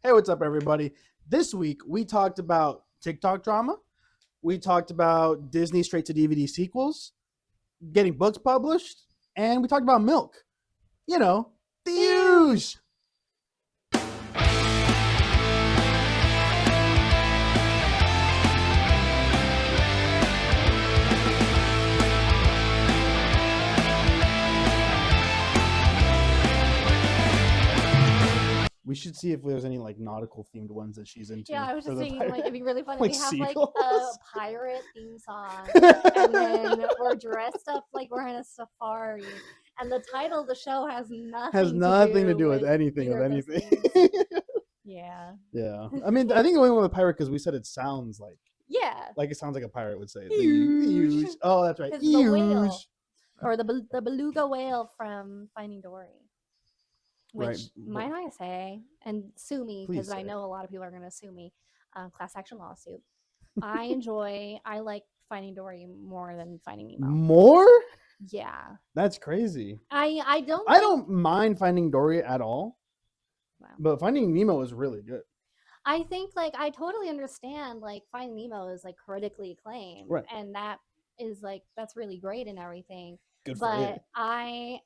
Hey, what's up, everybody? This week we talked about TikTok drama. We talked about Disney straight to DVD sequels, getting books published, and we talked about milk. You know, the Eeudge. We should see if there's any like nautical themed ones that she's into. Yeah, I was for just the thinking, like, it'd be really funny. like We have like a seagulls. pirate theme song, and then we're dressed up like we're in a safari. And the title of the show has nothing to do with anything of either of those anything. things. Yeah. Yeah, I mean, I think we went with a pirate because we said it sounds Yeah. like it sounds like a pirate would say it. Eeudge. Eeudge. Oh, that's right. It's the whale, Eeudge. or the beluga whale from Finding Dory. Which, Right. might I say, and sue me Please because I say. know a lot of people are going to sue me, class action lawsuit. I like Finding Dory more than Finding Nemo. More? Yeah, That's crazy. I don't. I don't mind Finding Dory at all, Wow. but Finding Nemo is really good. I think like I totally understand like Finding Nemo is like critically acclaimed, Right. and that is like that's really great and everything. Good for But it. I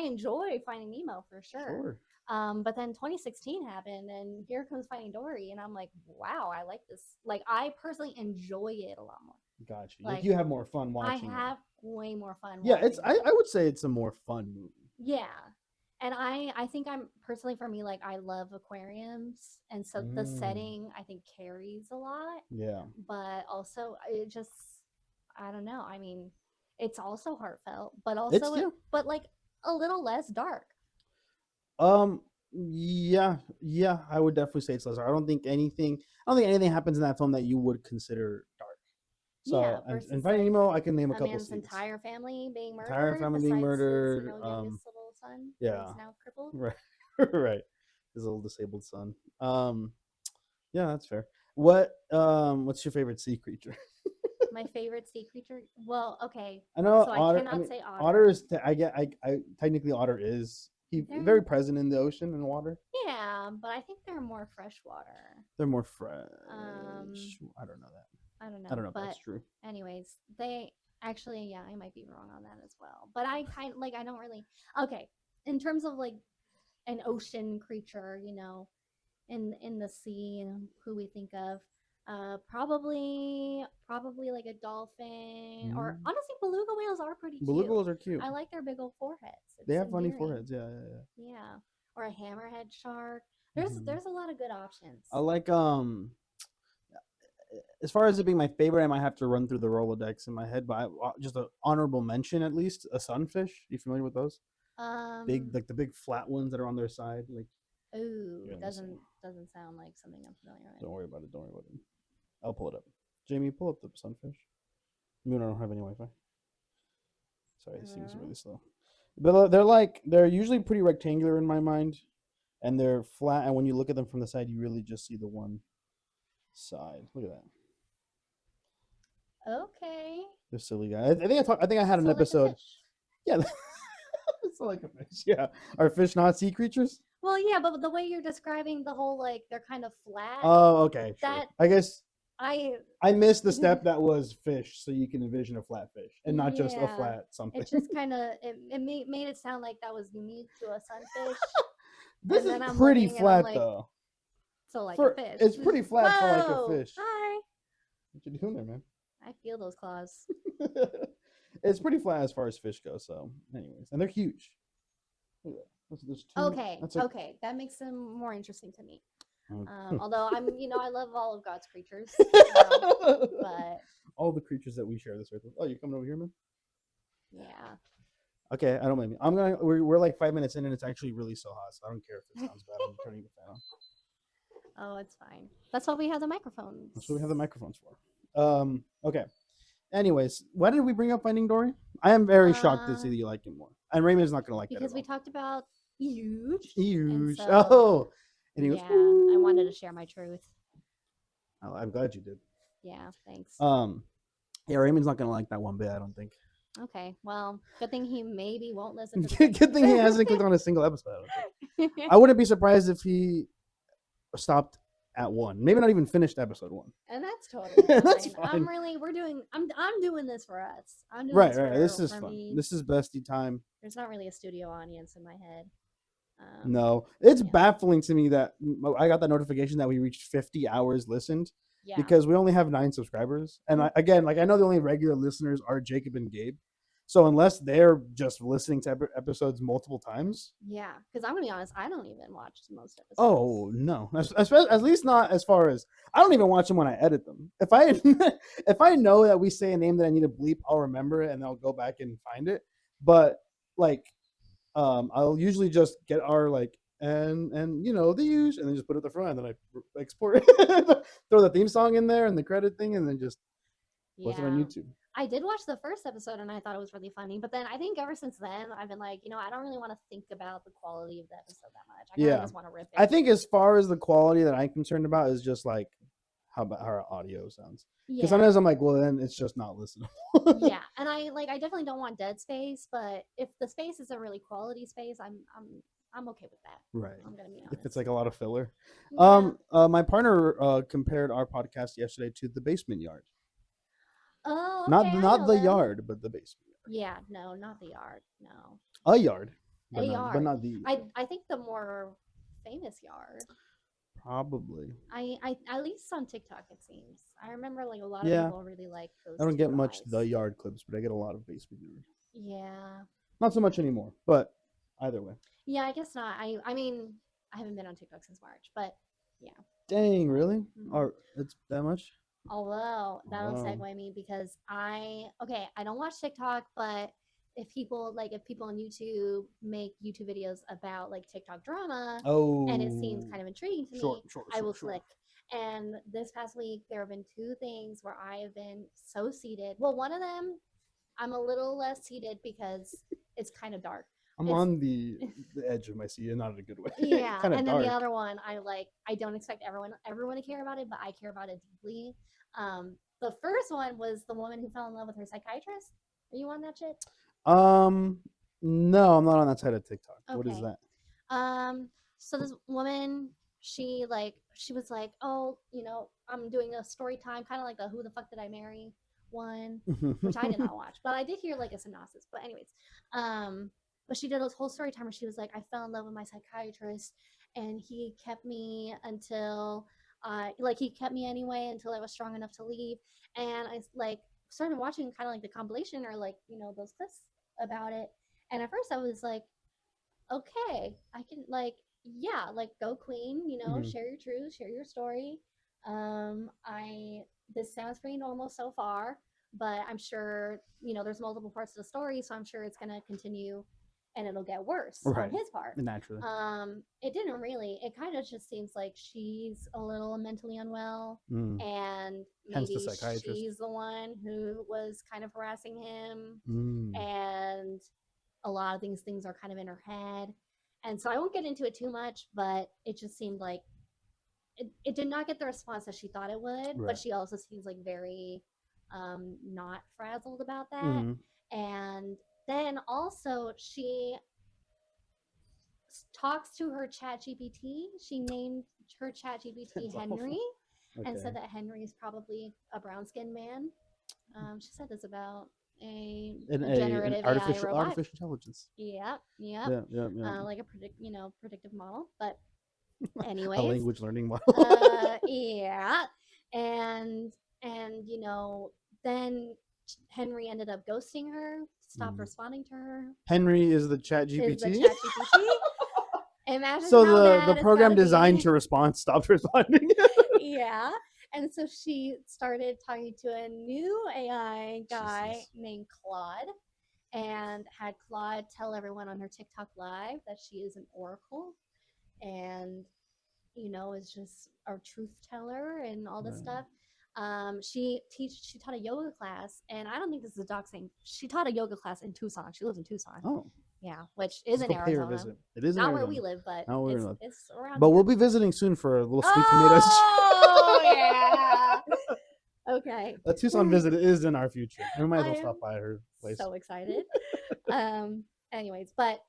enjoy Finding Nemo for sure. Sure. But then 2016 happened, and here comes Finding Dory, and I'm like, wow, I like this. Like, I personally enjoy it a lot more. Gotcha. Like, you have more fun watching. I have way more fun. Yeah, watching it's. I would say it's a more fun movie. Yeah, and I think I'm personally for me like I love aquariums, and so the setting I think carries a lot. Yeah. But also it just I don't know. I mean, it's also heartfelt, but also but like a little less dark. Yeah, I would definitely say it's less. I don't think anything happens in that film that you would consider dark. So, Yeah, and Finding Nemo, I can name a a couple man's scenes. entire family being murdered. Entire family being besides murdered. His, youngest little son. Yeah. Who's now crippled. Right, right. His little disabled son. Yeah, that's fair. What's your favorite sea creature? My favorite sea creature. Well, okay. I know so otter. I cannot say otter. Otter is. I technically otter is. He's very present in the ocean and water. Yeah, but I think they're more freshwater. They're more fresh. I don't know that. I don't know. I don't know but if that's true. Anyways, they actually, yeah, I might be wrong on that as well. But I kind like I don't really. Okay, in terms of like an ocean creature, in the sea, who we think of. Probably like a dolphin, or honestly, beluga whales are pretty cute. Beluga whales are cute. I like their big old foreheads. They have funny foreheads. Yeah. Yeah, or a hammerhead shark. There's a lot of good options. I like as far as it being my favorite, I might have to run through the Rolodex in my head, but just an honorable mention at least. A sunfish. Are you familiar with those? Big, like the big flat ones that are on their side, like. Ooh, doesn't sound like something I'm familiar with. Don't worry about it. I'll pull it up. Jamie, pull up the sunfish. I don't have any Wi-Fi. Sorry, this thing's really slow. But they're usually pretty rectangular in my mind, and they're flat. And when you look at them from the side, you really just see the one side. Look at that. Okay. They're silly guys. I think I had an episode. Yeah. It's like a fish. Yeah. Are fish not sea creatures? Well, yeah, but the way you're describing the whole like they're kind of flat. Oh, okay. Sure. I guess. I missed the step that was fish, so you can envision a flat fish and not just a flat something. It just kind of it made it sound like that was unique to a sunfish. This is pretty flat though. So like a fish. It's pretty flat for like a fish. Hi. What you doing there, man? I feel those claws. It's pretty flat as far as fish go. So, anyways, and they're huge. Okay, that makes them more interesting to me. Although I love all of God's creatures, but all the creatures that we share this earth with. Oh, you're coming over here, man? Yeah. Okay, I don't blame you. We're like 5 minutes in, and it's actually really so hot, so I don't care if it sounds bad. I'm turning the fan on. Oh, it's fine. That's what we have the microphones. That's what we have the microphones for. Okay. Anyways, why did we bring up Finding Dory? I am very shocked to see that you like it more, and Raymond's not gonna like because we talked about Eeudge. Eeudge. And he goes, I wanted to share my truth. Oh, I'm glad you did. Yeah, thanks. Yeah, Raymond's not gonna like that one bit, I don't think. Okay, well, good thing he maybe won't listen to Good thing he hasn't clicked on a single episode. I wouldn't be surprised if he stopped at 1. Maybe not even finished episode 1. And that's totally fine. That's fine. I'm doing this for us. I'm doing Right, this right. This is for fun. me. This is bestie time. There's not really a studio audience in my head. No, it's yeah. baffling to me that I got that notification that we reached 50 hours listened Yeah. because we only have 9 subscribers. And I know the only regular listeners are Jacob and Gabe. So unless they're just listening to episodes multiple times. Yeah, because I'm gonna be honest, I don't even watch most episodes. Oh no, at least not as far as I don't even watch them when I edit them. If I if I know that we say a name that I need to bleep, I'll remember it and I'll go back and find it. But like, I'll usually just get our like and you know the use and then just put it at the front and then I export it, throw the theme song in there and the credit thing and then just post it on YouTube. I did watch the first episode and I thought it was really funny, but then I think ever since then I've been like, I don't really want to think about the quality of the episode that much. I kind of just want to rip it. I think as far as the quality that I'm concerned about is just like how our audio sounds. Because sometimes I'm like, well, then it's just not listenable. Yeah, and I definitely don't want dead space, but if the space is a really quality space, I'm okay with that. Right. I'm gonna be honest. If it's like a lot of filler. Yeah. My partner compared our podcast yesterday to The Basement Yard. Oh, okay, not the yard, but the basement. Yeah, no, not the yard. No. A yard. But not the. I think the more famous yard. Probably. I at least on TikTok it seems. I remember like a lot of people really like those. I don't get much the yard clips, but I get a lot of basement yard. Yeah. Not so much anymore, but either way. Yeah, I guess not. I mean, I haven't been on TikTok since March, but yeah. Dang, really? Or it's that much? Although that'll segue me because I don't watch TikTok, but if people on YouTube make YouTube videos about like TikTok drama, and it seems kind of intriguing to me, I will click. And this past week, there have been 2 things where I have been so seated. Well, one of them, I'm a little less seated because it's kind of dark. I'm on the edge of my seat, and not in a good way. Yeah, and then dark. The other one, I don't expect everyone to care about it, but I care about it deeply. The first one was the woman who fell in love with her psychiatrist. Are you on that shit? No, I'm not on that side of TikTok. Okay. What is that? So this woman, she was like, oh, I'm doing a story time, kind of like the Who the Fuck Did I Marry one, which I did not watch, but I did hear like a synopsis. But anyways, but she did this whole story time where she was like, I fell in love with my psychiatrist, and he kept me until, he kept me anyway until I was strong enough to leave. And I started watching kind of like the compilation or those clips about it. And at first I was like, okay, I can go queen, share your truth, share your story. This sounds pretty normal so far, but I'm sure, there's multiple parts of the story. So I'm sure it's going to continue and it'll get worse on his part. Naturally. It didn't really. It kind of just seems like she's a little mentally unwell, and maybe she's the one who was kind of harassing him, and a lot of these things are kind of in her head. And so I won't get into it too much, but it just seemed like it did not get the response that she thought it would, but she also seems like very not frazzled about that. And then also she talks to her chat GPT. She named her chat GPT Henry and said that Henry is probably a brown-skinned man. She said this about a generative artificial intelligence. Yeah. Like a predictive model. But anyways. A language learning model. Yeah. And then Henry ended up ghosting her, stopped responding to her. Henry is the chat GPT? Imagine so the program designed to respond stopped responding. Yeah. And so she started talking to a new AI guy named Claude, and had Claude tell everyone on her TikTok live that she is an oracle and is just a truth teller and all this stuff. She taught a yoga class, and I don't think this is a doc thing. She taught a yoga class in Tucson. She lives in Tucson. Oh. Yeah, which is in Arizona. It is not where we live, but it's around. But here. We'll be visiting soon for a little sweet tomatoes. Oh yeah. Okay. A Tucson visit is in our future. We might as well stop by her place. So excited. Anyways, but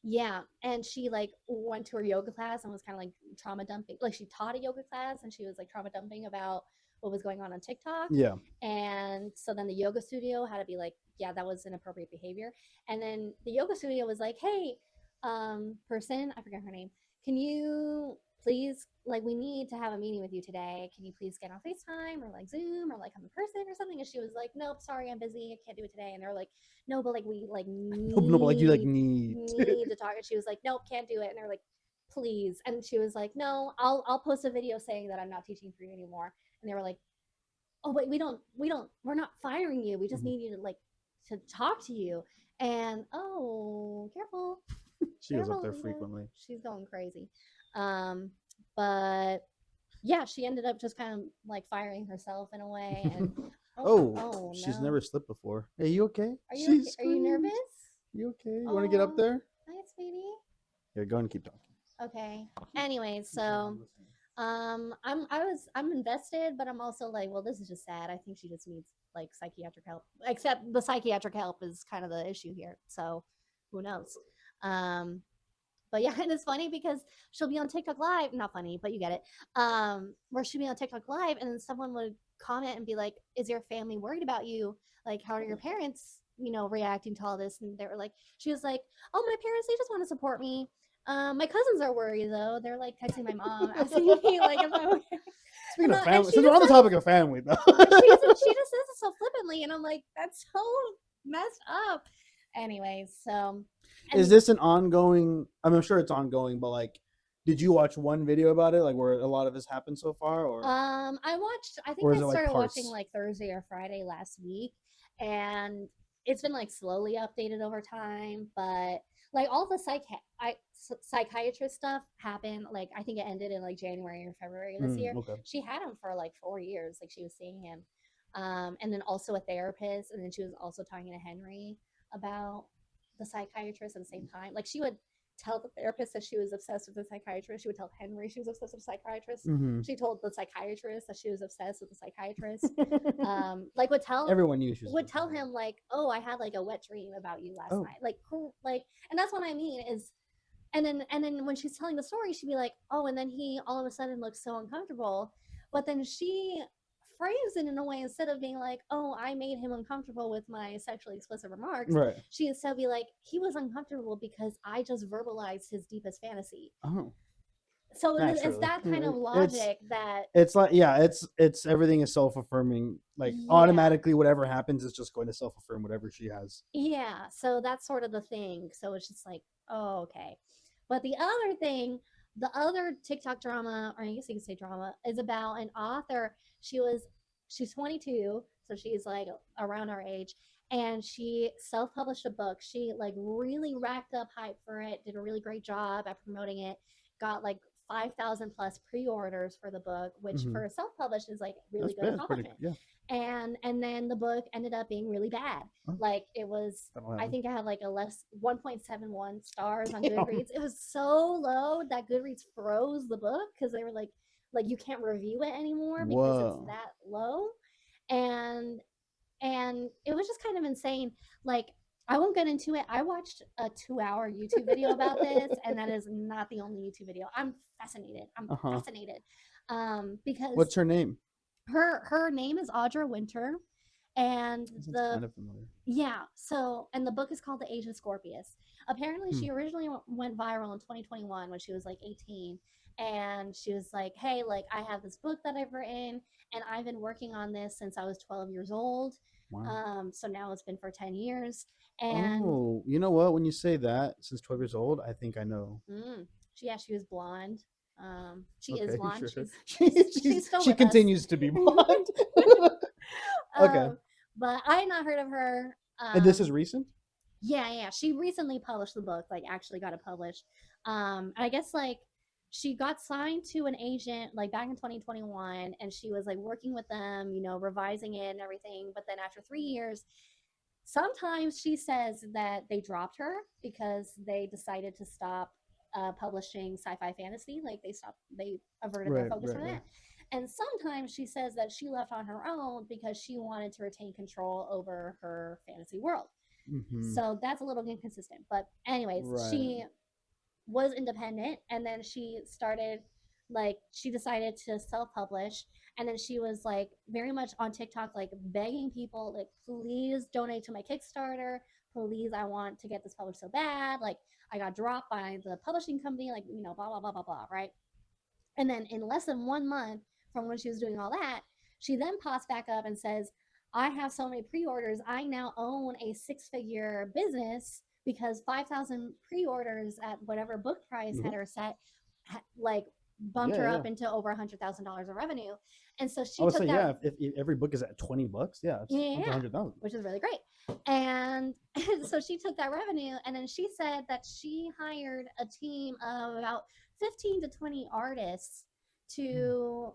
Yeah, and she like went to her yoga class and was kind of like trauma dumping. Like she taught a yoga class and she was like trauma dumping about what was going on TikTok. Yeah. And so then the yoga studio had to be like, yeah, that was inappropriate behavior. And then the yoga studio was like, hey, person, I forget her name, can you please, like, we need to have a meeting with you today. Can you please get on FaceTime or like Zoom or like come in person or something? And she was like, nope, sorry, I'm busy. I can't do it today. And they're like, no, but like we like No, but like you like need need. need to talk. And she was like, nope, can't do it. And they're like, please. And she was like, no, I'll post a video saying that I'm not teaching for you anymore. And they were like, oh wait, we're not firing you. We just Mhm. need you to like to talk to you. And oh, careful, She goes up careful, there Lita. frequently. She's going crazy. Um, but yeah, she ended up just kind of like firing herself in a way. And Oh, oh she's no, never slipped before. Hey, you okay? are you She okay? Are you nervous? screamed. You okay? You want to get up Oh, there? hi, sweetie. Here, go and keep talking. Okay. Anyway, so I'm invested, but I'm also like, well, this is just sad. I think she just needs like psychiatric help. Except the psychiatric help is kind of the issue here. So who knows? Um but yeah, and it's funny because she'll be on TikTok live, not funny, but you get it. Where she'll be on TikTok live and then someone would comment and be like, is your family worried about you? Like, how are your parents, reacting to all this? And they were like, she was like, oh, my parents, they just want to support me. My cousins are worried though. They're like texting my mom, asking me like if I'm okay. Speaking of And family, she since we're just on the says topic of family, though, she just says it so flippantly, and I'm like, that's so messed up. Anyways, so is and this an ongoing? I'm sure it's ongoing, but like, did you watch one video about it, like where a lot of this happened so far, I watched. I think or is I it like started watching parts? like Thursday or Friday last week, and it's been like slowly updated over time. But like all the psychiatrist stuff happened. Like I think it ended in like January or February this year. Okay. She had him for like 4 years. Like she was seeing him, and then also a therapist, and then she was also talking to Henry about the psychiatrist at the same time. Like she would tell the therapist that she was obsessed with the psychiatrist. She would tell Henry she was obsessed with the psychiatrist. Mm-hmm. She told the psychiatrist that she was obsessed with the psychiatrist. Like Everyone knew she was. would tell him like, "Oh, I had like a wet dream about you last Oh. night." Like, cool, like, and that's what I mean is, and then when she's telling the story, she'd be like, "Oh," and then he all of a sudden looks so uncomfortable, but then she frames it in a way instead of being like, "Oh, I made him uncomfortable with my sexually explicit remarks." Right. She instead be like, "He was uncomfortable because I just verbalized his deepest fantasy." Oh. So it's Naturally. that kind of It's logic that it's like, yeah, it's everything is self-affirming. Like yeah, automatically, whatever happens is just going to self-affirm whatever she has. yeah. So that's sort of the thing. So it's just like, oh, okay. But the other thing, the other TikTok drama, or I guess you could say drama, is about an author. She's 22, so she's like around our age, and she self-published a book. She like really racked up hype for it, did a really great job at promoting it, got like 5,000 plus pre-orders for the book, which Mm-hmm. for self-published is like really That's good bad. It's pretty. accomplishment. Yeah. And then the book ended up being really bad. Oh, Like it was, that'll I happen. think I had like a less 1.71 stars on Damn. Goodreads. It was so low that Goodreads froze the book because they were like you can't review it anymore because it's Whoa. that low. And and it was just kind of insane. Like I won't get into it. I watched a 2-hour YouTube video about this, and that is not the only YouTube video. I'm fascinated. I'm Uh-huh. fascinated because What's her name? her name is Audra Winter, and That sounds the kind of familiar. yeah. So, and the book is called The Age of Scorpius. Apparently, Hmm. she originally went viral in 2021 when she was like 18. And she was like, hey, like, I have this book that I've written, and I've been working on this since I was 12 years old. Wow. So now it's been for 10 years. And Oh, you know what? When you say that, since 12 years old, I think I know. she was blonde. She is Okay, blonde. sure. She's still She with us. continues to be blonde. Okay. But I had not heard of her. And this is recent? Yeah. She recently published the book, like actually got it published. I guess like she got signed to an agent like back in 2021, and she was like working with them, revising it and everything. But then after 3 years, sometimes she says that they dropped her because they decided to stop publishing sci-fi fantasy. Like they averted their focus from Right. that. And sometimes she says that she left on her own because she wanted to retain control over her fantasy world. Mm-hmm. So that's a little inconsistent. But anyways, Right. she was independent, and then she started, like, she decided to self-publish, and then she was like very much on TikTok, like begging people, like, please donate to my Kickstarter, please, I want to get this published so bad, like, I got dropped by the publishing company, like, blah blah blah blah blah, right? And then in less than 1 month from when she was doing all that, she then pops back up and says, I have so many pre orders. I now own a 6-figure business because 5,000 pre orders at whatever book price Mm-hmm. had her set, like, bumped Yeah, her yeah, up yeah. into over $100,000 of revenue. And so I she would took say, that, yeah, if every book is at $20, yeah, yeah, it's yeah, that's a yeah, 100,000. which is really great. And so she took that revenue, and then she said that she hired a team of about 15 to 20 artists to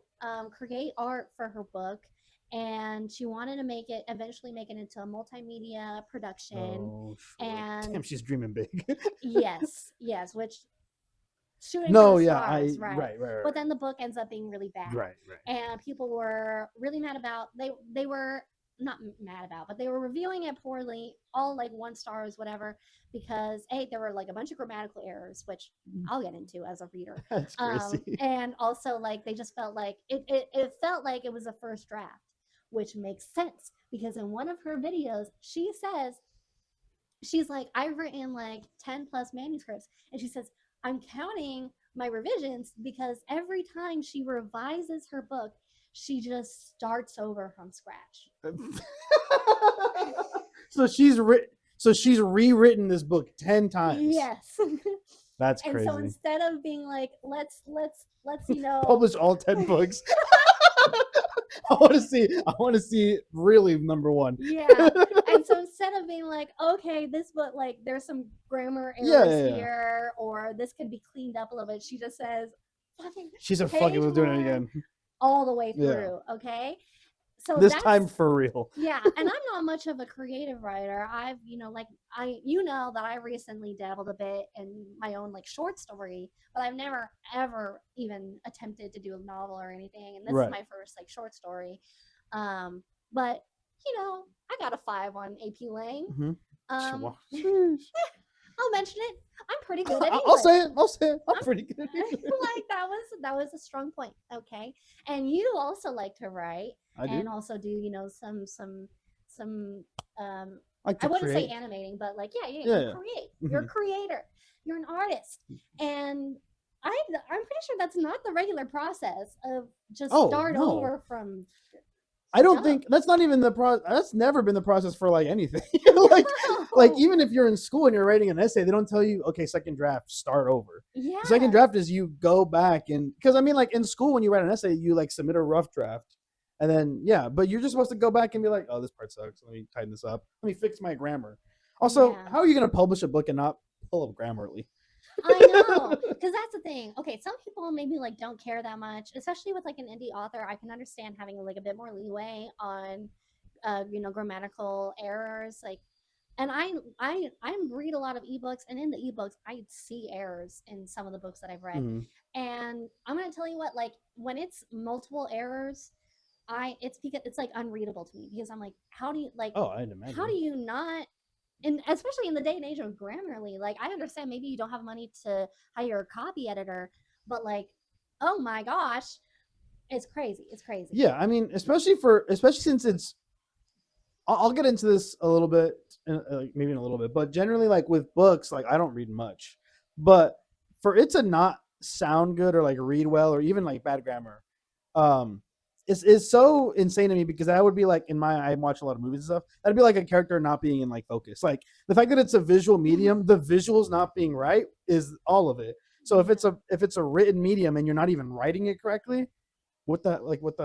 create art for her book. And she wanted to eventually make it into a multimedia production. Oh, sure. And Damn, she's dreaming big. yes, yes, which, shooting for the No, yeah, stars, right? But right, then the book ends up being really bad, right, right. and people were really mad about. They were not mad about, but they were reviewing it poorly, all like 1 stars, whatever, because there were like a bunch of grammatical errors, which I'll get into as a reader, That's crazy. and also like they just felt like it felt like it was a first draft, which makes sense because in one of her videos she says, she's like, I've written like 10 plus manuscripts. And she says, I'm counting my revisions because every time she revises her book, she just starts over from scratch. so she's rewritten this book 10 times. Yes. That's And so crazy. instead of being like, let's, Publish all 10 books. I want to see really number 1. yeah. And so instead of being like, okay, this book, like, there's some grammar Yeah, errors yeah, yeah. here, or this could be cleaned up a little bit, she just says, fucking She's a fucking page doing it one again. all the way Yeah. through. Okay. So This that's, time for real. yeah. And I'm not much of a creative writer. I've, like, you know, that I recently dabbled a bit in my own like short story, but I've never ever even attempted to do a novel or anything. And this is Right. my first like short story. But I got a 5 on AP Lang. Mm-hmm. Um, I'll mention it. I'm pretty good at English. I'll say it. I'm pretty good at English. Like that was a strong point. Okay, and you also like to write, I do. and also do some like I to wouldn't say create. animating, but like Yeah, you yeah. create. You're a creator. You're an artist, and I'm pretty sure that's not the regular process of just Oh, start no. over from. I don't jump. think that's not even the process. That's never been the process for like anything. like No. even if you're in school and you're writing an essay, they don't tell you, okay, second draft, start over. Yeah. The second draft is you go back and because I mean, like in school when you write an essay, you like submit a rough draft, and then yeah, but you're just supposed to go back and be like, oh, this part sucks. Let me tighten this up. Let me fix my grammar. Also, Yeah. how are you going to publish a book and not pull up Grammarly? I know, because that's the thing. Okay, some people maybe like don't care that much, especially with like an indie author. I can understand having like a bit more leeway on, grammatical errors. Like, and I read a lot of ebooks, and in the ebooks, I see errors in some of the books that I've read. Mm-hmm. And I'm gonna tell you what, like when it's multiple errors, it's because it's like unreadable to me because I'm like, how do you like? Oh, I'd imagine. How do you not, and especially in the day and age of Grammarly, like I understand maybe you don't have money to hire a copy editor, but like, oh my gosh, it's crazy. It's crazy. Yeah, I mean, especially since it's. I'll get into this a little bit, maybe in a little bit, but generally, like with books, like I don't read much, but for it to not sound good or like read well or even like bad grammar, um, is so insane to me because that would be like I watch a lot of movies and stuff. That'd be like a character not being in like focus. Like the fact that it's a visual medium, the visuals not being right is all of it. So if it's a written medium and you're not even writing it correctly, what the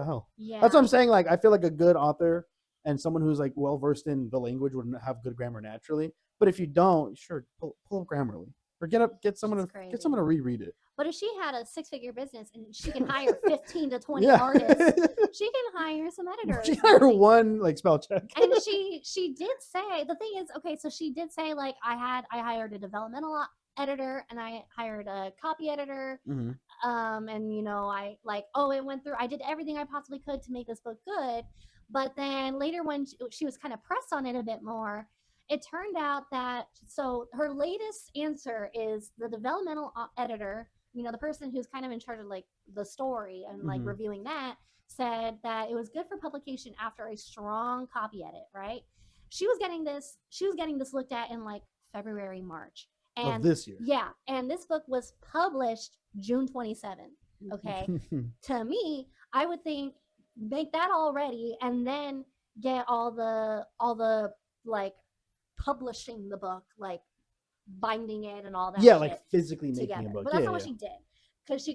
hell? Yeah. That's what I'm saying. Like I feel like a good author and someone who's like well versed in the language would have good grammar naturally. But if you don't, sure, pull up Grammarly or get someone to reread it. But if she had a 6-figure business and she can hire 15 to 20 Yeah. artists, she can hire some editors. She hired one like spell check. And she did say, the thing is, okay, so she did say like I hired a developmental editor and I hired a copy editor. Mm-hmm. And I like, it went through, I did everything I possibly could to make this book good. But then later when she was kind of pressed on it a bit more, it turned out that so her latest answer is the developmental editor, the person who's kind of in charge of like the story and like Mhm. reviewing that, said that it was good for publication after a strong copy edit, right? She was getting this looked at in like February, March. Of And this year. yeah, and this book was published June 27th. Okay. To me, I would think make that all ready and then get all the like publishing the book, like binding it and all that Yeah, shit like physically making a together. book. But that's Yeah, not what yeah. she did. Because she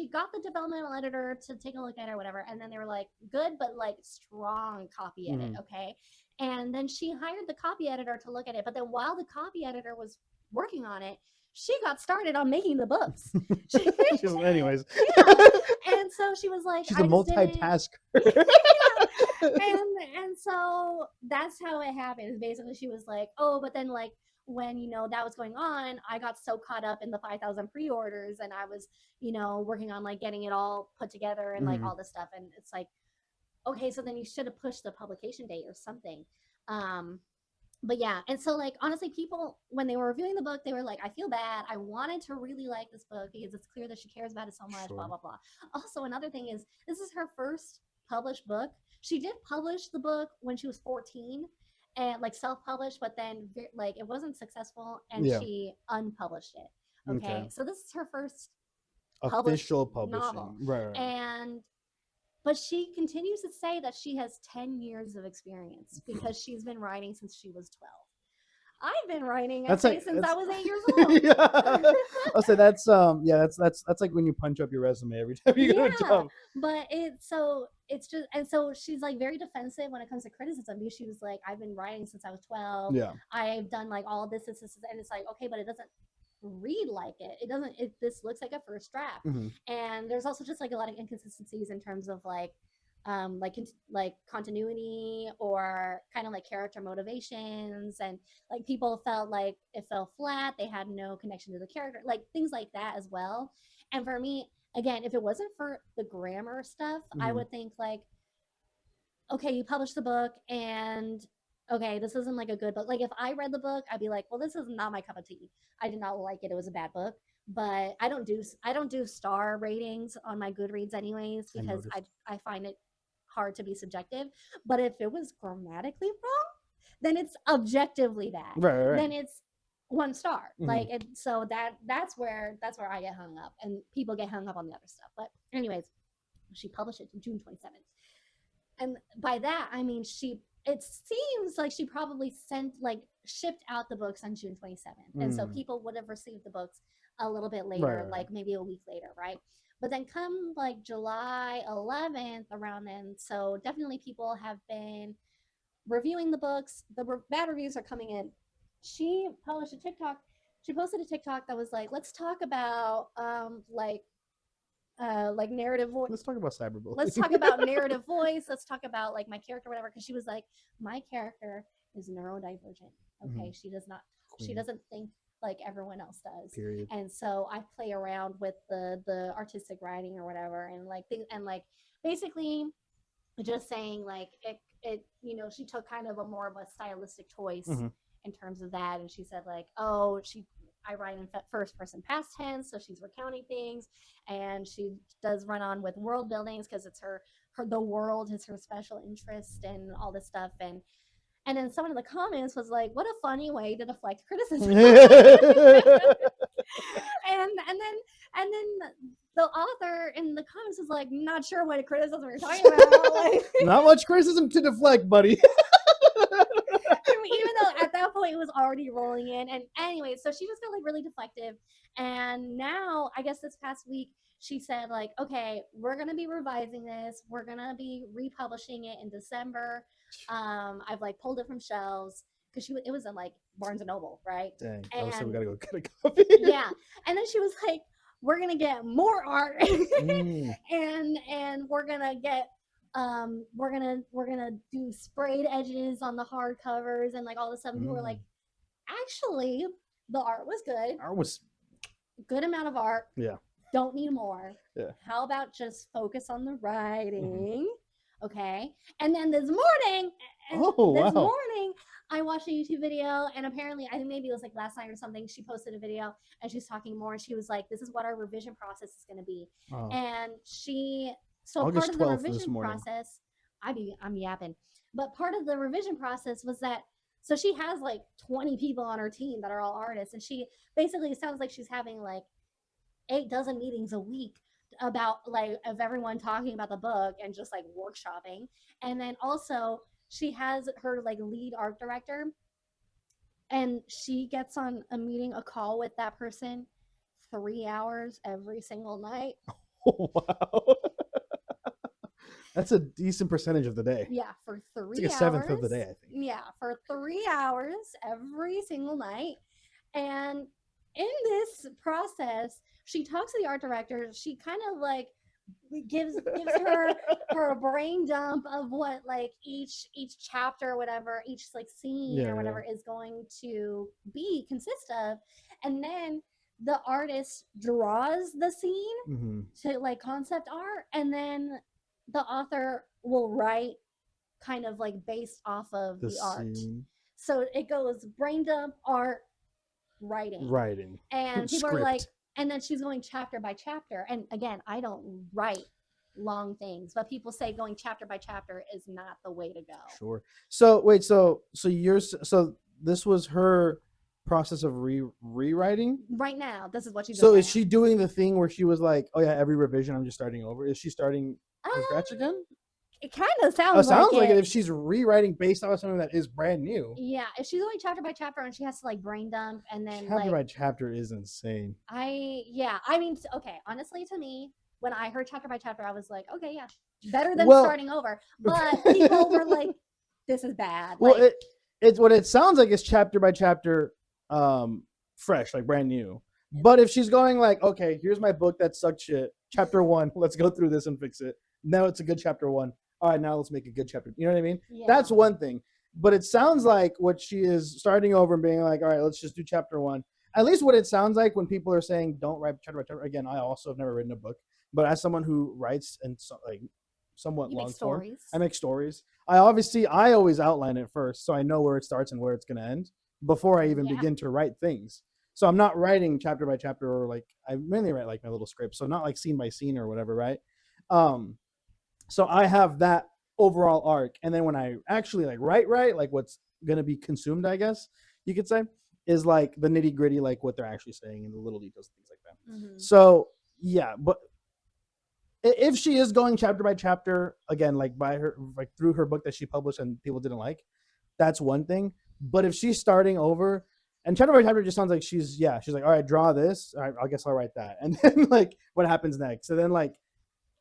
got the developmental editor to take a look at it or whatever, and then they were like, good, but like strong copy edit, Mhm. okay? And then she hired the copy editor to look at it, but then while the copy editor was working on it, she got started on making the books. Anyways, Yeah. And so she was like, she's a I just didn't. multitasker. And so that's how it happened. Basically, she was like, oh, but then like when that was going on, I got so caught up in the 5,000 pre-orders, and I was working on like getting it all put together and like Mhm. all this stuff, and it's like, okay, so then you should have pushed the publication date or something. um but yeah, and so like honestly, people when they were reviewing the book, they were like, I feel bad, I wanted to really like this book because it's clear that she cares about it so much, blah Sure. blah blah. Also, another thing is, this is her first published book. She did publish the book when she was 14, and like self-published, but then like it wasn't successful and Yeah. she unpublished it. Okay. Okay, so this is her first published Official publishing. novel. Right. And but she continues to say that she has 10 years of experience because she's been writing since she was 12. I've been writing, I'd say, since I was 8 years old. Yeah. I'll say that's that's like when you punch up your resume every time you get a Yeah, job. but it's just, and so she's like very defensive when it comes to criticism, because she was like, I've been writing since I was 12. Yeah. I've done like all this, and it's like, okay, but it doesn't read like it. It doesn't. This looks like a first draft. Mhm. And there's also just like a lot of inconsistencies in terms of like continuity or kind of like character motivations, and like people felt like it fell flat. They had no connection to the character, like things like that as well. And for me, again, if it wasn't for the grammar stuff, I Mhm. would think like, okay, you published the book, and okay, this isn't like a good book. Like if I read the book, I'd be like, well, this is not my cup of tea. I did not like it. It was a bad book. But I don't do star ratings on my Goodreads anyways, I because I noticed. I find it hard to be subjective. But if it was grammatically wrong, then it's objectively bad. Right. Then it's 1 star. Mhm. Like, and so that's where I get hung up, and people get hung up on the other stuff. But anyways, she published it June 27th. And by that, I mean it seems like she probably shipped out the books on June 27th. And so Mm. people would have received the books a little bit later, Right. like maybe a week later, right? But then come like July 11th, around then, so definitely people have been reviewing the books. The bad reviews are coming in. She published a TikTok. She posted a TikTok that was like, let's talk about like narrative voice. Let's talk about cyberbullying. Let's talk about narrative voice. Let's talk about like my character, whatever. Because she was like, my character is neurodivergent. Okay, she does not. She Queen. doesn't think like everyone else does. Period. And so I play around with the artistic writing or whatever, and like and like basically just saying like it she took kind of a more of a stylistic choice Mhm. in terms of that. And she said like, oh, I write in first person past tense, so she's recounting things, and she does run on with world buildings because it's her the world is her special interest and all this stuff. And then someone in the comments was like, what a funny way to deflect criticism. and then the author in the comments was like, not sure what criticism you're talking about. Like, Not much criticism to deflect, buddy. even though at that point it was already rolling in. And anyway, so she just got like really deflective. And now I guess this past week she said like, okay, we're gonna be revising this, we're gonna be republishing it in December. I've like pulled it from shelves because it was in like Barnes and Noble, right? Dang. And So we gotta go get a copy. yeah. And then she was like, we're gonna get more art. Mm. and we're gonna get we're gonna do sprayed edges on the hardcovers and like all this stuff. And people were like, actually, the art was good. Art was Good amount of art. Yeah. Don't need more. Yeah. How about just focus on the writing? Okay. And then this morning, Oh, this wow. morning, I watched a YouTube video, and apparently, I think maybe it was like last night or something. She posted a video, and she's talking more. And she was like, "This is what our revision process is going to be." Oh, And so part August of the 12th this revision morning. process, I'm yapping, but part of the revision process was that. So she has like 20 people on her team that are all artists, and she basically, it sounds like she's having like 8 dozen meetings a week about like of everyone talking about the book and just like workshopping. And then also she has her like lead art director, and she gets on a call with that person 3 hours every single night. Oh, wow. That's a decent percentage of the day. Yeah, for It's like three a seventh of hours. the day, I think. Yeah, for 3 hours every single night. And in this process, she talks to the art director. She kind of like gives her a brain dump of what like each chapter or whatever, each like scene Yeah, or yeah. whatever is going to be consist of. And then the artist draws the scene Mm-hmm. to like concept art, and then the author will write kind of like based off of The the art. scene. So it goes brain dump, art, writing. Writing. And people are like, Script. and then she's going chapter by chapter. And again, I don't write long things, but people say going chapter by chapter is not the way to go. Sure. So wait, so this was her process of rewriting. Right now, this is what she's So doing right is she doing the thing where she was like, "Oh yeah, every revision I'm just starting over"? Is she starting now. from scratch again? It kind of It sounds sounds like it. it. If she's rewriting based off of something that is brand new, Yeah, if she's going chapter by chapter and she has to like brain dump and then chapter like by chapter is insane. I mean, okay, honestly, to me, when I heard chapter by chapter, I was like, okay, yeah, better than Well, starting over. But people were like, this is bad. well, Like, it's what it sounds like is chapter by chapter, fresh, like brand new. But if she's going like, okay, here's my book that sucked shit. Chapter one, let's go through this and fix it. Now it's a good chapter one. All right, now let's make a good chapter. You know what I mean? yeah, That's one thing. But it sounds like what she is starting over and being like, all right, let's just do chapter one. At least what it sounds like when people are saying don't write chapter by chapter. Again, I also have never written a book, but as someone who writes and so, like somewhat you make long form, stories. I make stories. I always outline it first, so I know where it starts and where it's going to end before I even Yeah. begin to write things. So I'm not writing chapter by chapter, or like I mainly write like my little scripts, so not like scene by scene or whatever, right? Um, so I have that overall arc, and then when I actually like write like what's gonna be consumed, I guess you could say, is like the nitty gritty, like what they're actually saying and the little details, things like that. Mm-hmm. So yeah, but if she is going chapter by chapter again, like by her, like through her book that she published and people didn't like, that's one thing. But if she's starting over, and chapter by chapter just sounds like she's like, all right, draw this. All right, I guess I'll write that, and then like what happens next. So then like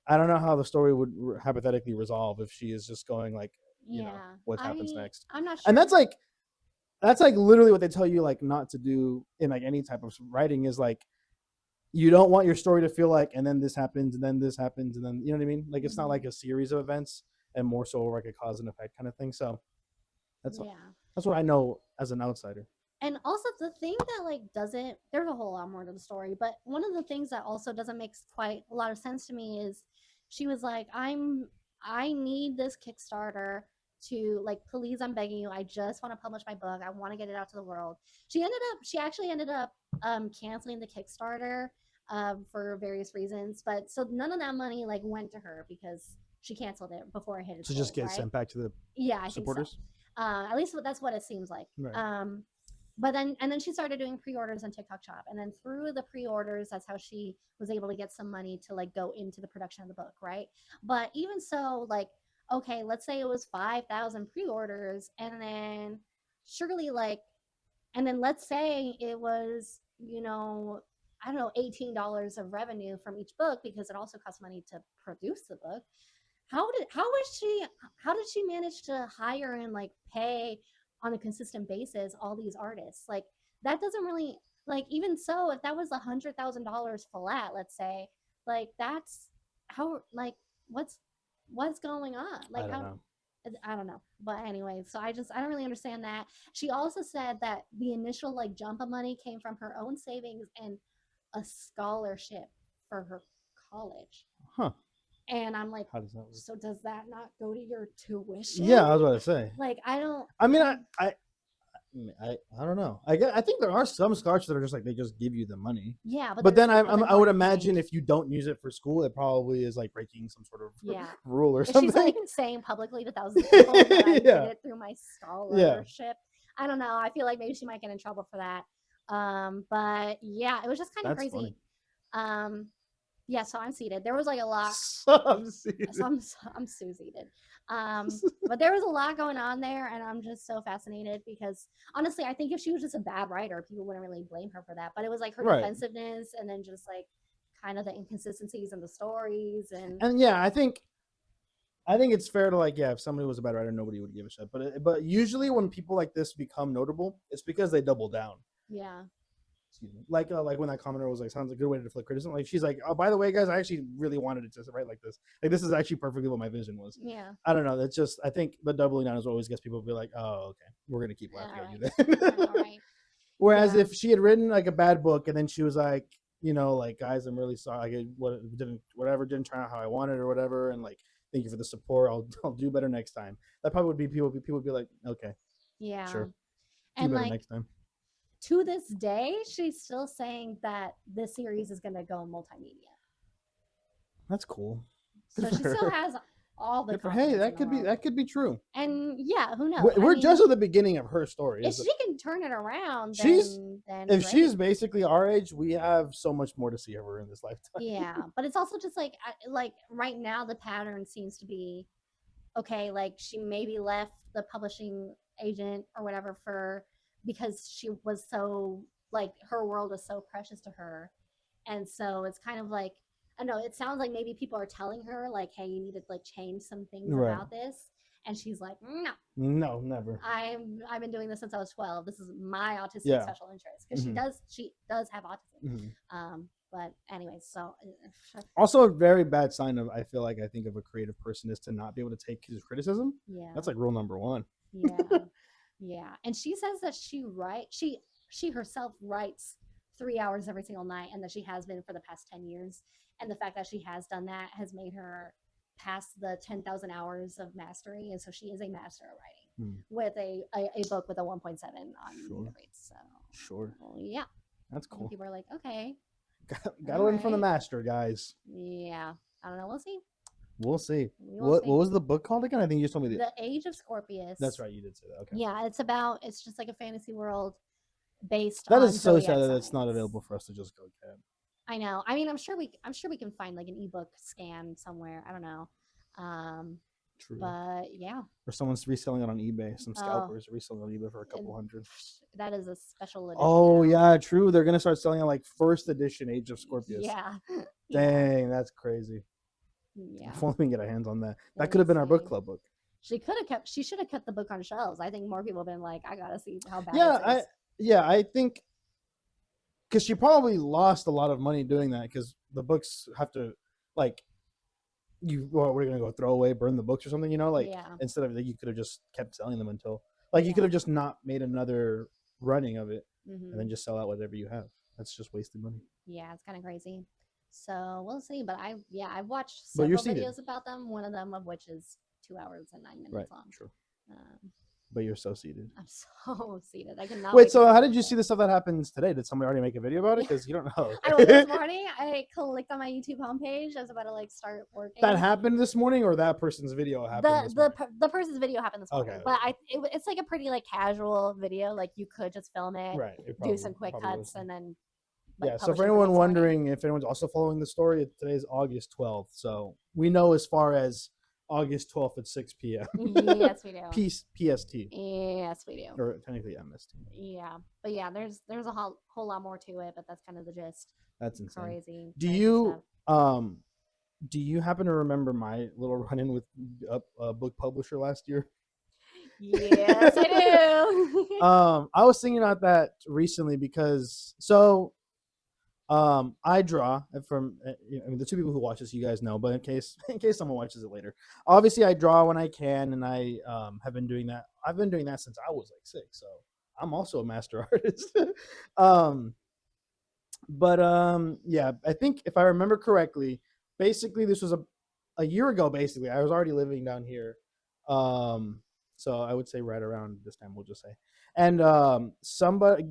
I don't know how the story would hypothetically resolve if she is just going like, what happens next. I'm not sure. And that's like literally what they tell you like not to do in like any type of writing is like you don't want your story to feel like and then this happens and then this happens and then you know what I mean? Like it's not like a series of events and more so like a cause and effect kind of thing. So that's what I know as an outsider. And also the thing that like doesn't there's a whole lot more to the story, but one of the things that also doesn't make quite a lot of sense to me is she was like, I need this Kickstarter to like, please, I'm begging you, I just want to publish my book. I want to get it out to the world. She actually ended up canceling the Kickstarter for various reasons, but so none of that money like went to her because she canceled it before it hit its So just goal, get right? sent back to the Yeah, I supporters. think so. At least that's what it seems like. Right. But then she started doing pre-orders on TikTok Shop, and then through the pre-orders, that's how she was able to get some money to like go into the production of the book, right? But even so, like, okay, let's say it was 5,000 pre-orders, and then surely like, and then let's say it was, I don't know, $18 of revenue from each book because it also costs money to produce the book. How did she manage to hire and like pay on a consistent basis all these artists? Like that doesn't really, like, even so, if that was $100,000 flat, let's say, like that's how, like, what's going on, like I don't how, know. I don't know. But anyway, so I don't really understand that. She also said that the initial like jump of money came from her own savings and a scholarship for her college. Huh. And I'm like, How does that work? so does that not go to your tuition? Yeah, I was about to say. Like, I don't. I mean, I don't know. I think there are some scholarships that are just like they just give you the money. Yeah, But then I don't would you imagine think- if you don't use it for school, it probably is like breaking some sort of Yeah. rule or If something. she's like saying publicly to thousands of people that I Yeah. did it through my scholarship, I don't know. I feel like maybe she might get in trouble for that. But yeah, it was just kind of That's crazy. funny. Yeah, so I'm seated. There was like a lot. Some season. So I'm so seated. But there was a lot going on there, and I'm just so fascinated because honestly, I think if she was just a bad writer, people wouldn't really blame her for that. But it was like her Right. defensiveness, and then just like kind of the inconsistencies in the stories, and Yeah, I think it's fair to like, yeah, if somebody was a bad writer, nobody would give a shit. But usually when people like this become notable, it's because they double down. yeah, Excuse me. Like when that commenter was like, sounds a good way to deflect criticism. Like she's like, oh, by the way, guys, I actually really wanted it to write like this. Like this is actually perfectly what my vision was. yeah. I don't know. That's just I think the doubling down is what always gets people to be like, oh, okay, we're gonna keep laughing at you then. All right. Whereas Yeah. if she had written like a bad book and then she was like, you know, like guys, I'm really sorry. Didn't turn out how I wanted or whatever, and like thank you for the support. I'll do better next time. That probably would be people would be like, okay, Yeah. sure, do And better like next time. to this day, she's still saying that this series is going to go multimedia. That's cool. So she still has all the. Hey, confidence that in the could be world. true. And yeah, who knows? We're just at the beginning of her story. If she can turn it around, She's- then If great. she's basically our age, we have so much more to see of her in this lifetime. Yeah, but it's also just like right now the pattern seems to be okay. Like she maybe left the publishing agent or whatever because she was so like her world is so precious to her, and so it's kind of like I don't know. It sounds like maybe people are telling her like, "Hey, you need to like change some things Right. about this," and she's like, "No, No, never. I've been doing this since I was 12. This is my autistic Yeah. special interest because she does have autism." Mhm. But anyways, so Also, a very bad sign of I think of a creative person is to not be able to take his criticism. yeah, That's like rule number one. yeah, yeah. And she says that she herself writes 3 hours every single night, and that she has been for the past 10 years. And the fact that she has done that has made her pass the 10,000 hours of mastery, and so she is a master at writing with a book with a 1.7 on Goodreads. So Sure, well, yeah, that's and cool. people are like, okay, Gotta learn from the Alright. master, guys. yeah, I don't know. We'll see. We'll see. We will What see. was the book called again? I think you just told me The Age of Scorpius. That's right, you did say that. Okay. Yeah, it's just like a fantasy world based That on is so sad zodiac that it's not signs. available for us to just go get. I know. I mean, I'm sure we can find like an ebook scan somewhere. I don't know. True. But yeah, Or someone's reselling it on eBay. Some Oh. scalpers are reselling it on eBay for a couple And- hundred. that is a special edition. Oh now. yeah, true. They're gonna start selling it like first edition Age of Scorpius. Yeah. Dang, that's crazy. Yeah. If only we can get our hands on that. That That's could have been our book insane. club book. She should have kept the book on shelves. I think more people have been like, I gotta see how bad Yeah, this is. I think because she probably lost a lot of money doing that because the books have to like we're gonna go throw away, burn the books or something, you know, like Yeah. instead of you could have just kept selling them until like you Yeah. could have just not made another running of it Mhm. and then just sell out whatever you have. That's just wasted money. Yeah, it's kind of crazy. So we'll see. But I've watched But you're several seated. videos about them. One of them of which is 2 hours and 9 minutes Right. long. True. Um, But you're so seated. I'm so seated. I cannot. Wait, so how did you see the stuff that happens today? Did somebody already make a video about it? Because you don't know. I woke up this morning. I clicked on my YouTube homepage. I was about to like start working. That happened this morning, or that person's video happened this morning? The person's video happened this morning, Okay. but it's like a pretty like casual video. Like you could just film it, Right. it do some probably- quick probably cuts, was. and then like, Yeah, so publish for it the anyone next morning. wondering if anyone's also following the story, today's August 12th. So we know as far as August 12th at 6 p.m. Yes, we do. PST, Yes, we do. or technically MST. Yeah, but yeah, there's a whole lot more to it, but that's kind of the gist. That's insane. Crazy. Do crazy you stuff. do you happen to remember my little run-in with a book publisher last year? Yes, I do. I was thinking about that recently because I draw from I mean the two people who watch this you guys know, but in case someone watches it later, obviously I draw when I can, and I have been doing that. I've been doing that since I was like 6, so I'm also a master artist. Yeah, I think if I remember correctly, basically this was a year ago, basically. I was already living down here. Um, so I would say right around this time, we'll just say. And somebody,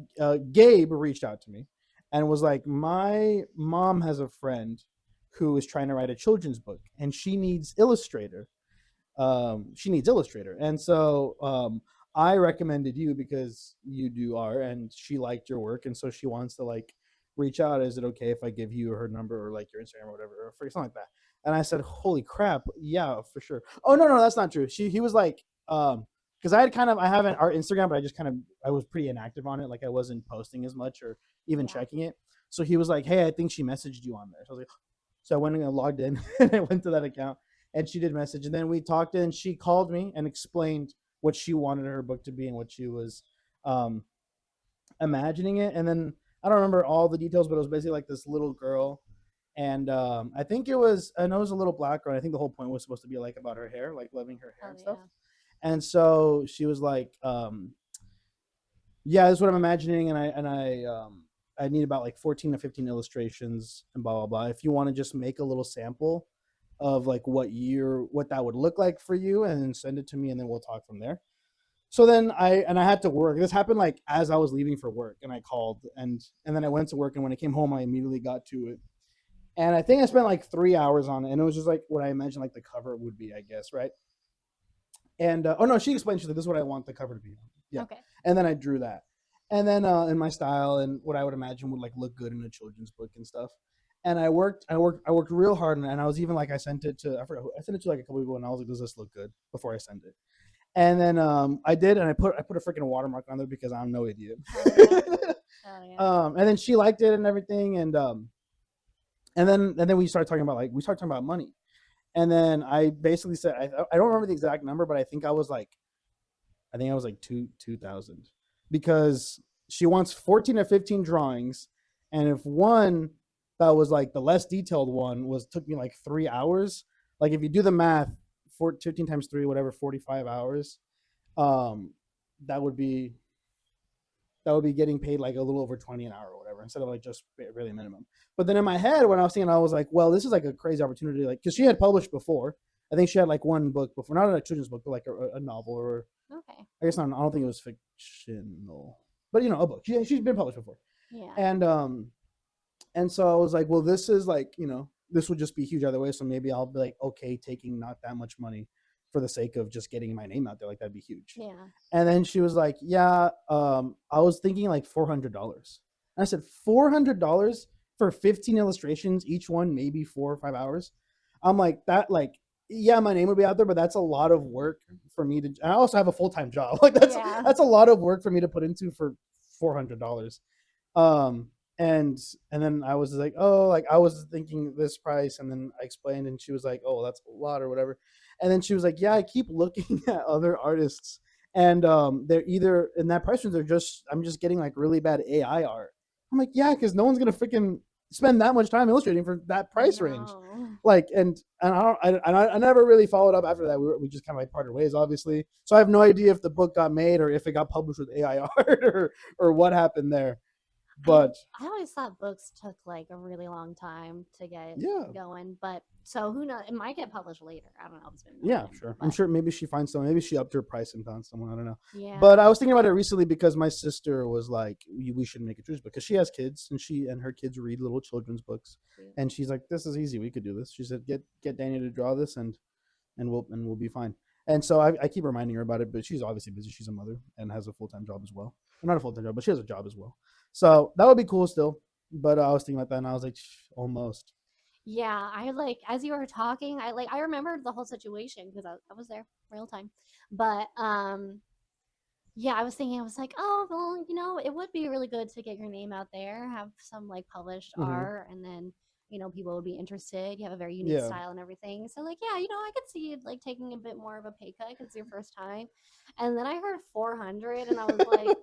Gabe, reached out to me and was like, "My mom has a friend who is trying to write a children's book, and she needs illustrator, and so I recommended you because you do art and she liked your work, and so she wants to like reach out. Is it okay if I give you her number or like your Instagram or whatever or something like that?" And I said, "Holy crap, yeah, for sure." Oh, no, that's not true. He was like because I have an art Instagram, but I was pretty inactive on it, like I wasn't posting as much or even Yeah. checking it. So he was like, "Hey, I think she messaged you on there." So I was like, so I went and logged in and I went to that account and she did message. And then we talked and she called me and explained what she wanted her book to be and what she was um, imagining it. And then I don't remember all the details, but it was basically like this little girl. And I know it was a little black girl. I think the whole point was supposed to be like about her hair, like loving her hair Oh and stuff. yeah. And so she was like, yeah, this is what I'm imagining. I need about like 14 to 15 illustrations and blah blah blah. If you want to just make a little sample of like what that would look like for you, and then send it to me, and then we'll talk from there. So then I had to work. This happened like as I was leaving for work, and I called, and then I went to work, and when I came home, I immediately got to it, and I think I spent like 3 hours on it, and it was just like what I imagined like the cover would be, I guess, right? And oh no, she explained, she's like, "This is what I want the cover to be." Yeah, Okay. and then I drew that, and then in my style and what I would imagine would like look good in a children's book and stuff. And I worked real hard, and I was even like, I sent it to, I forgot who, I sent it to like a couple people, and I was like, "Does this look good?" Before I send it. And then I did, and I put a freaking watermark on there because I'm no idiot. Oh yeah. Oh yeah. And then she liked it and everything, and then we started talking about money. And then I basically said, I don't remember the exact number, but I think I was like 2,000 because she wants 14 or 15 drawings, and if one that was like the less detailed one was took me like 3 hours, like if you do the math, 15 times three, whatever, 45 hours, um, that would be getting paid like a little over 20 an hour or whatever, instead of like just really minimum. But then in my head, when I was thinking, I was like, well, this is like a crazy opportunity, like because she had published before. I think she had like one book before, not a children's book, but like a novel, or Okay. I guess not. I don't think it was fictional, but a book. She's been published before, Yeah. and so I was like, well, this is like, this would just be huge either way. So maybe I'll be like, okay, taking not that much money for the sake of just getting my name out there, like that'd be huge. Yeah. And then she was like, yeah, I was thinking like $400. And I said, $400 for 15 illustrations, each one maybe 4 or 5 hours. I'm like, that, like, yeah, my name would be out there, but that's a lot of work for me to. I also have a full time job. Like Yeah. that's a lot of work for me to put into for $400. Um, and then I was like, oh, like I was thinking this price, and then I explained, and she was like, oh, that's a lot or whatever. And then she was like, yeah, I keep looking at other artists, and they're either in that price range, I'm just getting like really bad AI art. I'm like, yeah, because no one's gonna freaking spend that much time illustrating for that price range. No. Like, and I never really followed up after that. We just kind of like parted ways, obviously. So I have no idea if the book got made or if it got published with AI art, or what happened there. I But I always thought books took like a really long time to get yeah, going, but so who knows? It might get published later. I don't know if it's been yeah, done, sure. I'm but sure maybe she finds someone. Maybe she upped her price and found someone. I don't know. But I yeah. was thinking about it recently because my sister was like, we should make a children's book because she has kids, and she and her kids read little children's books, Cute. and she's like, this is easy. We could do this. She said, get Danny to draw this, and we'll be fine. And so I keep reminding her about it, but she's obviously busy. She's a mother and has a full time job as well. Not a full time job, but she has a job as well. So that would be cool still. But I was thinking about that, and I was like, almost. Yeah, I like as you were talking, I remembered the whole situation because I was there real time. But yeah, I was thinking, I was like, oh, well, it would be really good to get your name out there, have some like published Hmm. art, and then, people would be interested. You have a very unique Yeah, style and everything. So, like, yeah, I could see you like taking a bit more of a pay cut because it's your first time. And then I heard 400, and I was like,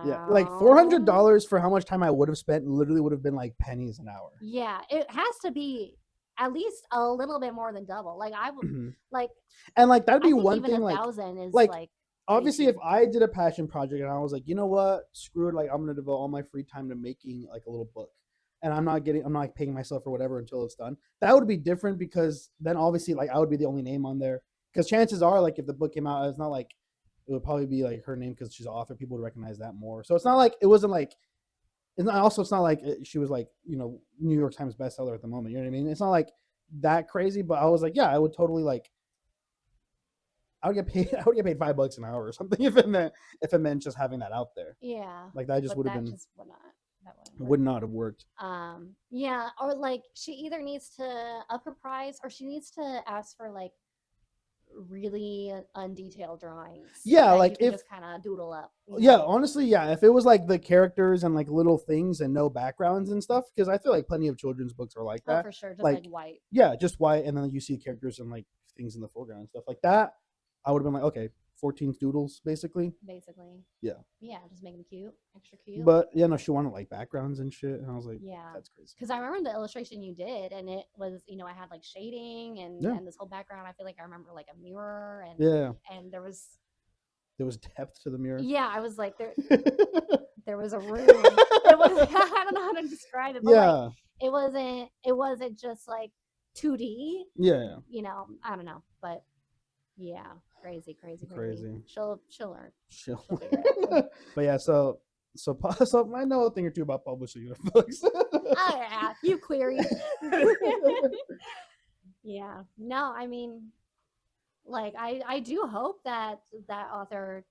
yeah. Like four hundred no. dollars for how much time I would have spent literally would have been like pennies an hour. Yeah, it has to be at least a little bit more than double. Like, Mhm. like, And like that'd I be think one even a thing. thousand is Like like obviously, if crazy. I did a passion project and I was like, you know what, screw it, like I'm gonna devote all my free time to making like a little book, and I'm not like paying myself or whatever until it's done. That would be different because then obviously like I would be the only name on there. Because chances are like if the book came out, it's not like it would probably be like her name because she's an author. People would recognize that more. So it's not like it wasn't like it's not like she was like New York Times bestseller at the moment. You know what I mean? It's not like that crazy, but I was like, yeah, I would totally like. I would get paid. I would get paid $5 an hour or something if it meant just having that out there. Yeah. Like that just But would have that been just would not. That wouldn't would work. not have worked. Yeah, or like she either needs to up her price or she needs to ask for like really undetailed drawings. Yeah, that like you can if just kind of doodle up. yeah, honestly, yeah. If it was like the characters and like little things and no backgrounds and stuff, because I feel like plenty of children's books are like Oh, that. for sure, just like Like white, yeah, just white, and then you see characters and like things in the foreground and stuff like that. I would have been like, okay, 14 doodles basically. basically. Yeah. Yeah, just make them cute, extra cute. But yeah, no, she wanted like backgrounds and shit, and I was like, Yeah, that's crazy. because I remember the illustration you did, and it was I had like shading and Yeah. and this whole background. I feel like I remember like a mirror and Yeah, and there was depth to the mirror. I was like there was a room. It was I don't know how to describe it, but like Yeah, it wasn't just like 2D. yeah, I don't know, but yeah, crazy. Crazy. She'll learn. chill. She'll figure it out. But yeah, so I know a thing or two about publishing your books. Oh yeah, you query. Yeah. No, I mean, like I do hope that that author,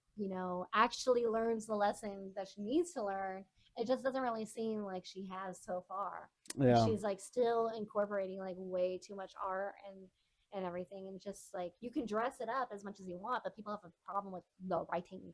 actually learns the lesson that she needs to learn. It just doesn't really seem like she has so far. Yeah, She's like still incorporating like way too much art and everything, and just like you can dress it up as much as you want, but people have a problem with the writing.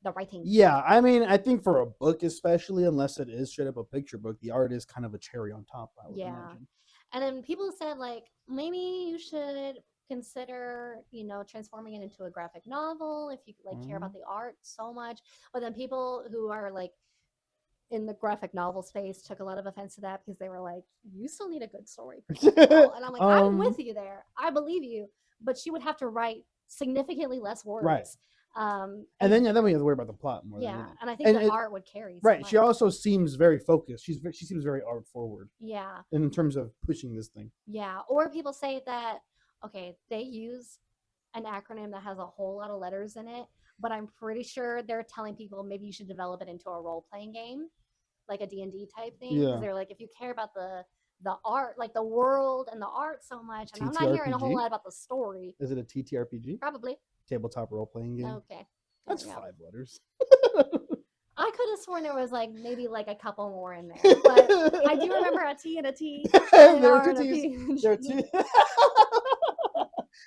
The writing. yeah. I mean, I think for a book, especially, unless it is straight up a picture book, the art is kind of a cherry on top. I would Yeah. imagine. And then people said like maybe you should consider, transforming it into a graphic novel if you like care about the art so much. But then people who are like in the graphic novel space took a lot of offense to that because they were like, you still need a good story for graphic novel. And I'm like, I'm with you there. I believe you. But she would have to write significantly less words. Right. And then we have to worry about the plot more. yeah, than anything. and I think the art would carry. So Right. much. She also seems very focused. She seems very art forward. Yeah. In terms of pushing this thing. Yeah. Or people say that they use an acronym that has a whole lot of letters in it, but I'm pretty sure they're telling people maybe you should develop it into a role-playing game, like a D&D type thing. Because they're like, if you care about the art, like the world and the art so much, and I'm not hearing a whole lot about the story. Is it a TTRPG? Probably. Tabletop role-playing game. Okay. That's 5 letters. I could have sworn there was like maybe like a couple more in there, but I do remember a T and a T. And there were 2 T's.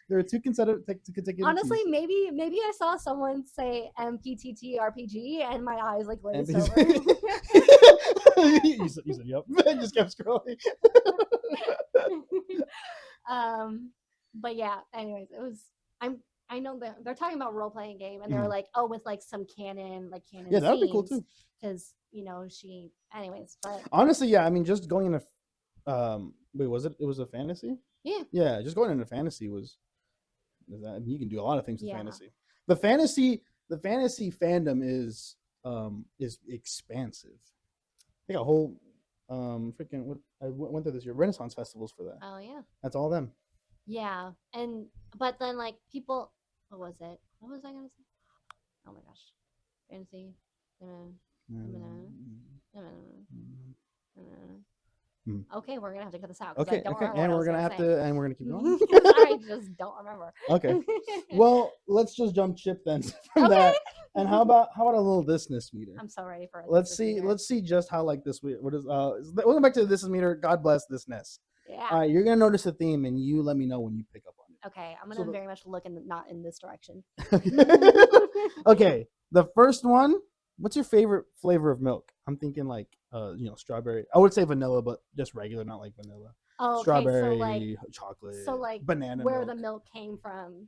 There are 2 consecutive. Honestly, maybe I saw someone say MPTTRPG and my eyes like glazed over. you said yep. I just kept scrolling. But yeah. Anyways, it was. I know that they're talking about role playing game, and they're like, oh, with like some canon. Yeah, that would be cool too. Because she. Anyways, but honestly, yeah. I mean, just going into. Wait, was it? It was a fantasy. Yeah. Yeah, just going into fantasy was. You can do a lot of things with fantasy. The fantasy fandom is expansive. I think a whole freaking what I went through this year Renaissance festivals for that. Oh yeah. That's all them. Yeah, but then like people, what was it? What was I gonna say? Oh my gosh, fantasy. Okay, we're gonna have to cut this out. Okay, and we're gonna keep going. I just don't remember. Okay, well, let's just jump ship then from that. And how about a little thisness meter? I'm so ready for it. Let's see just how like this. What is welcome back to the thisness meter. God bless thisness. Yeah. All right, you're gonna notice a theme, and you let me know when you pick up on it. Okay, I'm gonna very much look not in this direction. Okay, the first one. What's your favorite flavor of milk? I'm thinking like strawberry. I would say vanilla, but just regular, not like vanilla. Oh, okay, strawberry, so like chocolate. So like banana. Where milk. the milk came from?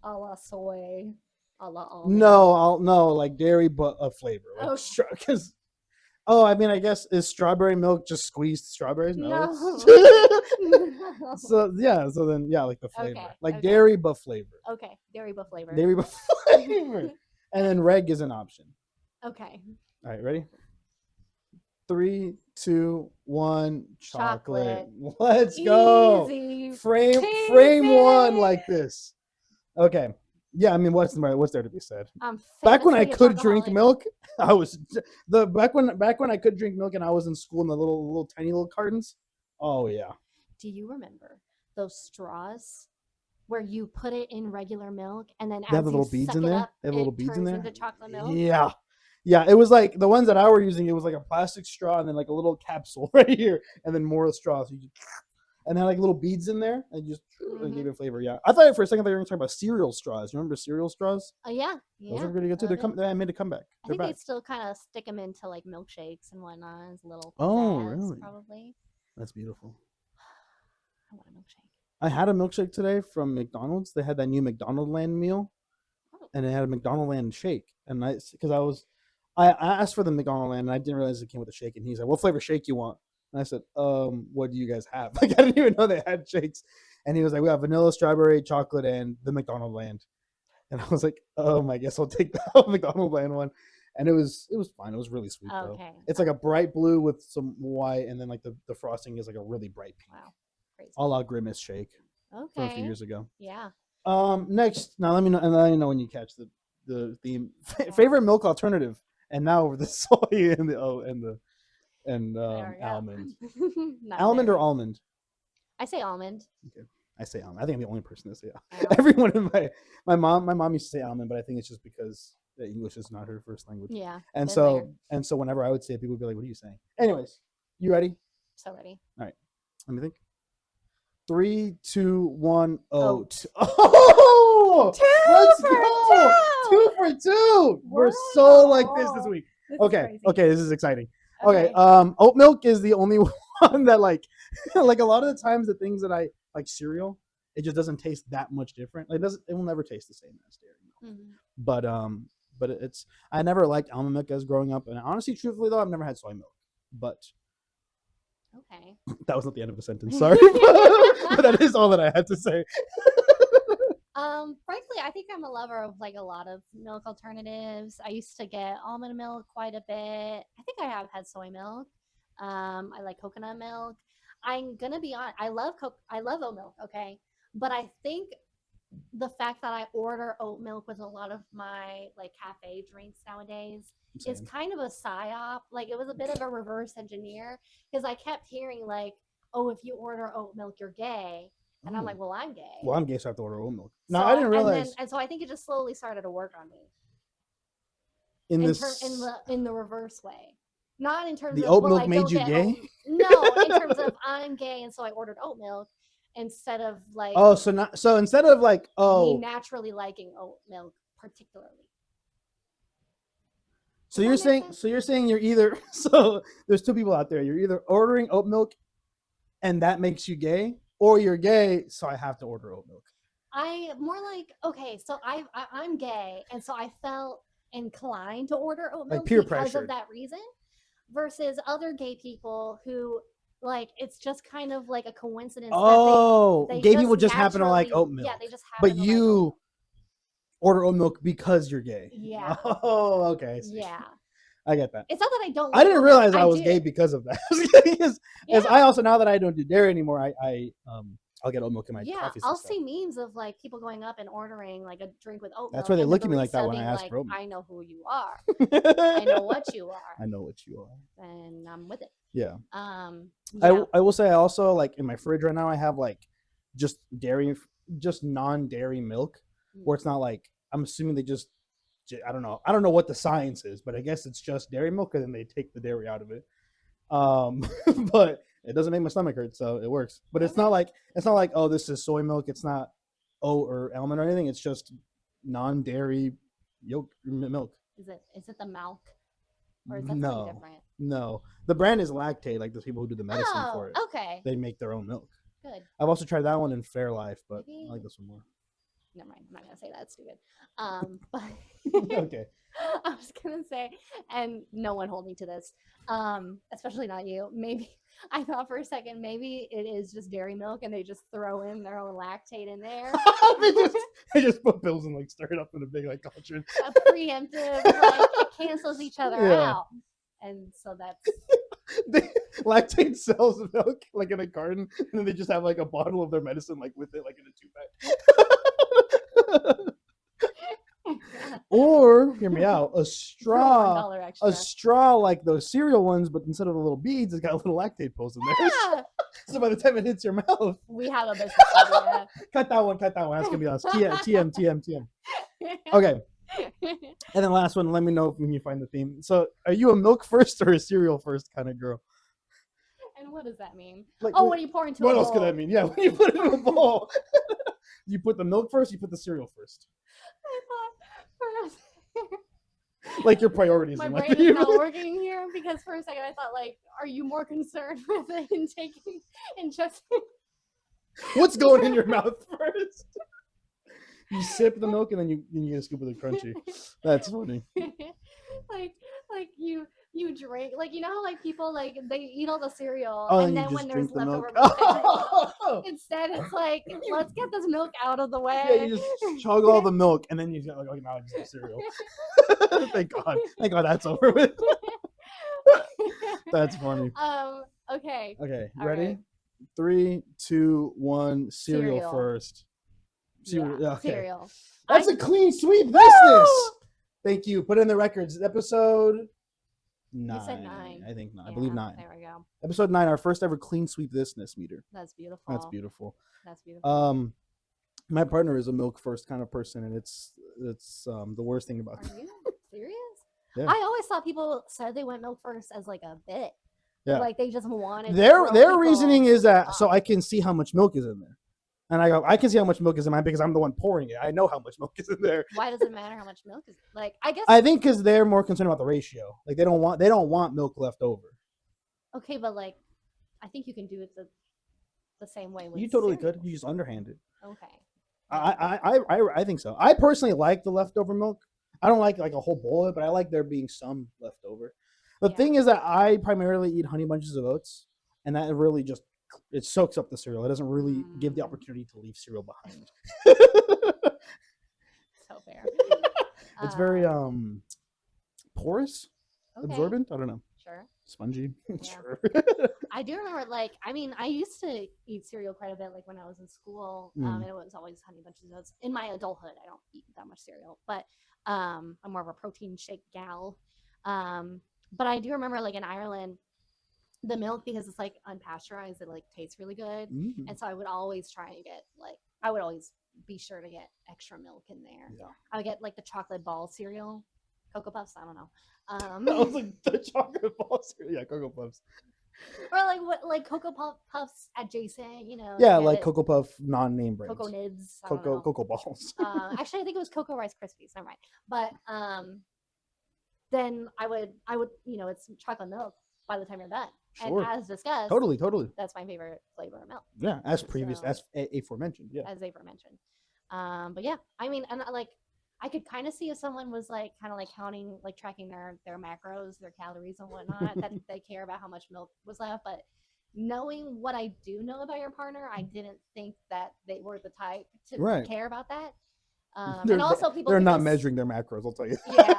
A la soy, a la almond. No, like dairy, but a flavor. Like because. Oh, I mean, I guess is strawberry milk just squeezed strawberries? No. So then like the flavor, dairy but flavor. Okay, dairy but flavor. Dairy but flavor, and then reg is an option. Okay. All right, ready? 3, 2, 1. Chocolate. Chocolate. Let's go. Easy Frame one peasy. like this. Okay. Yeah, I mean, what's there to be said? I'm Back when I famously a could drink chocoholic. milk, I was back when I could drink milk and I was in school in the little tiny little cartons. Oh yeah. Do you remember those straws where you put it in regular milk and then They have as the you little beads suck in it there. up, They have it little beads in turns there. into chocolate milk? Yeah. Yeah, it was like the ones that I were using. It was like a plastic straw and then like a little capsule right here, and then more straws. So and had like little beads in there, and just and gave it flavor. Yeah, I thought for a second they were talking about cereal straws. You remember cereal straws? Oh yeah, Those yeah. are pretty good too. I love it. They made a comeback. I They're think they back. still kind of stick them into like milkshakes and whatnot as a little Oh, pizzazz, really? probably. That's beautiful. I want a milkshake. I had a milkshake today from McDonald's. They had that new McDonald Land meal, Oh. and it had a McDonald Land shake. And I asked for the McDonald Land, and I didn't realize it came with a shake. And he's like, "What flavor shake you want?" And I said, what do you guys have?" Like I didn't even know they had shakes. And he was like, "We have vanilla, strawberry, chocolate, and the McDonald Land." And I was like, I guess I'll take the McDonald Land one. And it was fine. It was really sweet though. Okay. It's like a bright blue with some white, and then like the frosting is like a really bright pink. Wow. Crazy. A la Grimace shake from a few Okay. years ago. Yeah. Next, now let me know when you catch the theme. Favorite milk alternative, and now the soy and There we go. almond. Not Almond dairy. or almond? I say almond. Okay, I say almond. I think I'm the only person to say Almond. Everyone in my mom used to say almond, but I think it's just because English is not her first language. Yeah. And been so there. whenever I would say it, people would be like, "What are you saying?" Anyways, you ready? So ready. Let me think. 3, 2, 1. Oat. Oat. Oh, let's for go. 2 for 2. We're so like this week. This is Okay. crazy. Okay. This is exciting. Okay. Oat milk is the only one that like a lot of the times the things that I like cereal, it just doesn't taste that much different. Like it will never taste the same as dairy milk. Mhm. But I never liked almond milk as growing up, and honestly, truthfully though, I've never had soy milk. But Okay. that was not the end of the sentence. Sorry, but that is all that I had to say. Frankly, I think I'm a lover of like a lot of milk alternatives. I used to get almond milk quite a bit. I think I have had soy milk. I like coconut milk. I'm gonna be honest. I love oat milk. Okay, but I think the fact that I order oat milk with a lot of my like cafe drinks nowadays is Same. kind of a psyop. Like it was a bit of a reverse engineer because I kept hearing like, "Oh, if you order oat milk, you're gay," and I'm like, "Well, I'm gay." Well, I'm gay, so I have to order oat milk. So No, I didn't realize and so I think it just slowly started to work on me in in this in the reverse way. Not in terms the of oat well, milk I made don't you get gay. oat, no, in terms of I'm gay and so I ordered oat milk instead of like So instead of like me naturally liking oat milk particularly. so Does that make sense? you're saying you're either so there's two people out there. You're either ordering oat milk and that makes you gay, or you're gay, so I have to order oat milk. I more like okay, so I'm gay and so I felt inclined to order oat milk Like peer because pressure. of that reason versus other gay people who like it's just kind of like a coincidence Oh, that they gay people just happen to like naturally- oat milk. Yeah, they just happen But to like oat you milk. order oat milk because you're gay. Yeah. Oh, okay. I see. Yeah. I get that. It's not that I don't I like didn't oat realize milk. I was did. gay because of that. Because Yeah. I also, now that I don't do dairy anymore, I'll get oat milk in my Yeah, coffees. I'll see memes of like people going up and ordering like a drink with oat milk. That's why they and look the at me like that barista when I being ask like, for oat milk. I know who you are. I know what you are. I know what you are. And I'm with it. Yeah. Yeah. I will say I also like in my fridge right now I have like just non-dairy milk where it's not like I'm assuming they just I don't know what the science is, but I guess it's just dairy milk and then they take the dairy out of it. But it doesn't make my stomach hurt, so it works. But it's not like oh, this is soy milk. It's not oat or almond or anything. It's just non-dairy milk. Is it the milk? Or is that something different? No. The brand is Lactate, like those people who do the medicine for it. Okay. They make their own milk. Good. I've also tried that one in Fairlife, but Maybe... I like this one more. Never mind. I'm not gonna say that. It's stupid. But okay. I was gonna say, and no one hold me to this, especially not you. Maybe I thought for a second maybe it is just dairy milk and they just throw in their own lactate in there. they just put pills and like stir it up in a big like cauldron. A preemptive, like it cancels each other out, and so that's Lactate sells milk like in a carton, and then they just have like a bottle of their medicine like with it, like in a 2-pack. Or hear me out, a For straw, $1 extra. a straw like those cereal ones, but instead of the little beads, it's got little lactate pills in there. Yeah. So by the time it hits your mouth, We have a business idea. cut that one. That's gonna be us. TM. Okay, and then last one. Let me know when you find the theme. So, are you a milk first or a cereal first kind of girl? And what does that mean? Like, Oh, when you pour into a what bowl. else could that mean? Yeah, when you put it in a bowl, you put the milk first. You put the cereal first. I thought Like your priorities. my in life. brain is not working here because for a second I thought like, are you more concerned with it and taking and just What's going in your mouth first? You sip the milk and then you get a scoop of the crunchy. That's funny. like you drink like you know how like people like they eat all the cereal Oh, and you then just when there's drink the milk. leftover milk Oh! instead it's like let's get this milk out of the way. Yeah, you just chug all the milk and then you get like, oh, now I just have cereal. Thank God that's over with. That's funny. Okay. Okay, All ready? right. 3, 2, 1. Cereal Cereal. first. Cereal. Yeah, Okay. cereal. That's a clean sweep. This. Thank you. Put it in the records. Episode 9. You said 9. I think 9. I Yeah, believe 9. There we go. Episode 9, our first ever clean sweep thisness meter. That's beautiful. That's beautiful. That's beautiful. My partner is a milk first kind of person, and it's the worst thing about. Are you serious? Yeah. I always thought people said they went milk first as like a bit. Yeah. Like they just wanted their reasoning is that so I can see how much milk is in there. And I go, I can see how much milk is in mine because I'm the one pouring it. I know how much milk is in there. Why does it matter how much milk is? Like I guess I think because they're more concerned about the ratio. Like they don't want milk left over. Okay, but like I think you can do it the same way with You totally cereal. could. You just underhand it. Okay. I think so. I personally like the leftover milk. I don't like a whole bowl of it, but I like there being some left over. The thing is that I primarily eat Honey Bunches of Oats, and that really just it soaks up the cereal. It doesn't really give the opportunity to leave cereal behind. So fair. It's very porous, Okay. absorbent. I don't know. Sure. Spongy. Yeah. Sure. I do remember, like, I mean, I used to eat cereal quite a bit, like when I was in school, and it was always Honey Bunches of Oats. In my adulthood, I don't eat that much cereal, but I'm more of a protein shake gal. But I do remember, like, in Ireland, the milk, because it's like unpasteurized, it like tastes really good, and so I would always try and get like I would always be sure to get extra milk in there. Yeah. I would get like the chocolate ball cereal, Cocoa Puffs. I don't know. I was like the chocolate balls. Yeah, Cocoa Puffs. Or like what, like Cocoa Puffs adjacent, you know? Yeah, like Cocoa Puff non-name brands. Cocoa Nibs. I don't Cocoa know. Cocoa Balls. Actually, I think it was Cocoa Rice Krispies. Never mind. But then I would, you know, it's chocolate milk by the time you're done. Sure. And as discussed, Totally. that's my favorite flavor of milk. Yeah, as So- aforementioned. Yeah. As aforementioned. But yeah, I mean, and like, I could kind of see if someone was like kind of like counting, like tracking their macros, their calories and whatnot, that they care about how much milk was left. But knowing what I do know about your partner, I didn't think that they were the type to Right. care about that. They're- And also, people They're think not it's- measuring their macros. I'll tell you. Yeah,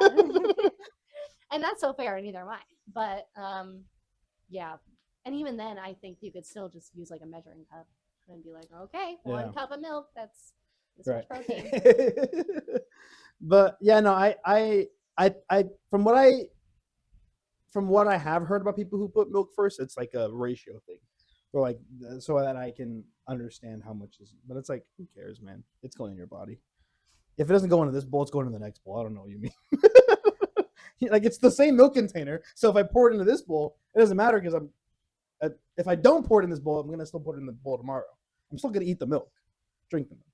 and that's so fair, and neither am I. But yeah, and even then, I think you could still just use like a measuring cup and be like, okay, Yeah. 1 cup of milk, that's this Right. much protein. But yeah, no, I from what I have heard about people who put milk first, it's like a ratio thing, or like so that I can understand how much is. But it's like, who cares, man? It's going in your body. If it doesn't go into this bowl, it's going in the next bowl. I don't know what you mean. Like it's the same milk container. So if I pour it into this bowl, it doesn't matter because if I don't pour it in this bowl, I'm gonna still put it in the bowl tomorrow. I'm still gonna eat the milk, drink the milk.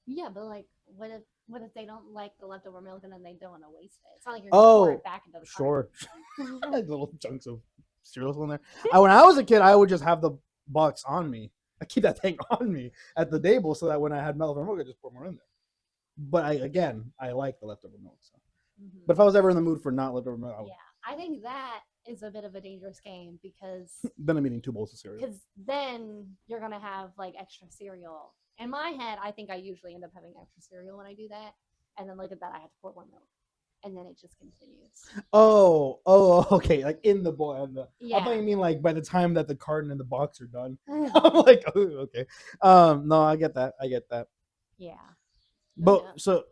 Yeah, but like, what if they don't like the leftover milk and then they don't want to waste it? It's not like you're gonna pour it back into the Sure. Little chunks of cereal in there. When I was a kid, I would just have the box on me. I keep that thing on me at the table so that when I had leftover milk, I just pour more in there. But I like the leftover milk. So. Mhm. But if I was ever in the mood for not leftover milk, Yeah, I think that is a bit of a dangerous game because then I'm eating 2 bowls of cereal. then you're gonna have like extra cereal. In my head, I think I usually end up having extra cereal when I do that, and then look at that, I have to pour more milk. and then it just continues. Oh, okay. Like in the boy. I Yeah. thought you mean like by the time that the carton and the box are done. I'm like, oh, okay. No, I get that. Yeah. But no. so,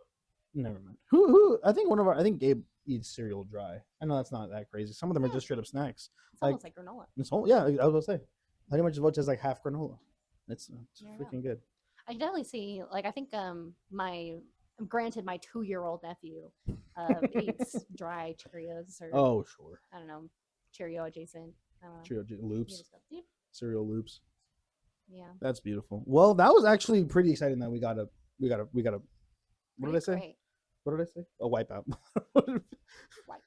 never mind. Who? I think Gabe eats cereal dry. I know that's not that crazy. Some of them are Yeah. just straight up snacks. It's Like almost like granola. this whole, yeah, I was gonna say, pretty much as much as like half granola. It's There you go. freaking good. I can definitely see, like, I think my, granted, my 2-year-old nephew eats dry Cheerios, or Oh, sure. I don't know, Cheerio adjacent. I don't know. Cheerio He loops, just goes, "Yep." cereal loops. Yeah. That's beautiful. Well, that was actually pretty exciting that we got a. What did I say? Great. What did I say? A wipeout. Wipe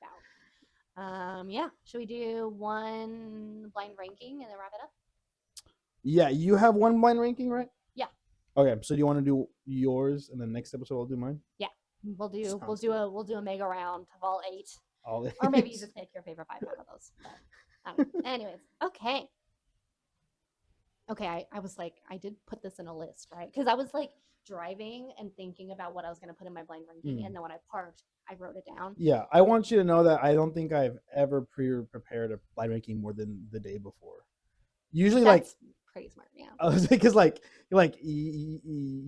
out. Yeah. Should we do one blind ranking and then wrap it up? Yeah, you have one blind ranking, right? Yeah. Okay, so do you want to do yours, and then next episode I'll do mine? Yeah. We'll do Sounds we'll do a mega round of all 8, All or maybe you just pick your favorite 5 out of those. But I don't know. Anyways, okay. Okay, I was like, I did put this in a list, right? Because I was like driving and thinking about what I was going to put in my blind ranking, and then when I parked, I wrote it down. Yeah, I want you to know that I don't think I've ever prepared a blind ranking more than the day before. Usually, That's pretty smart, yeah. Because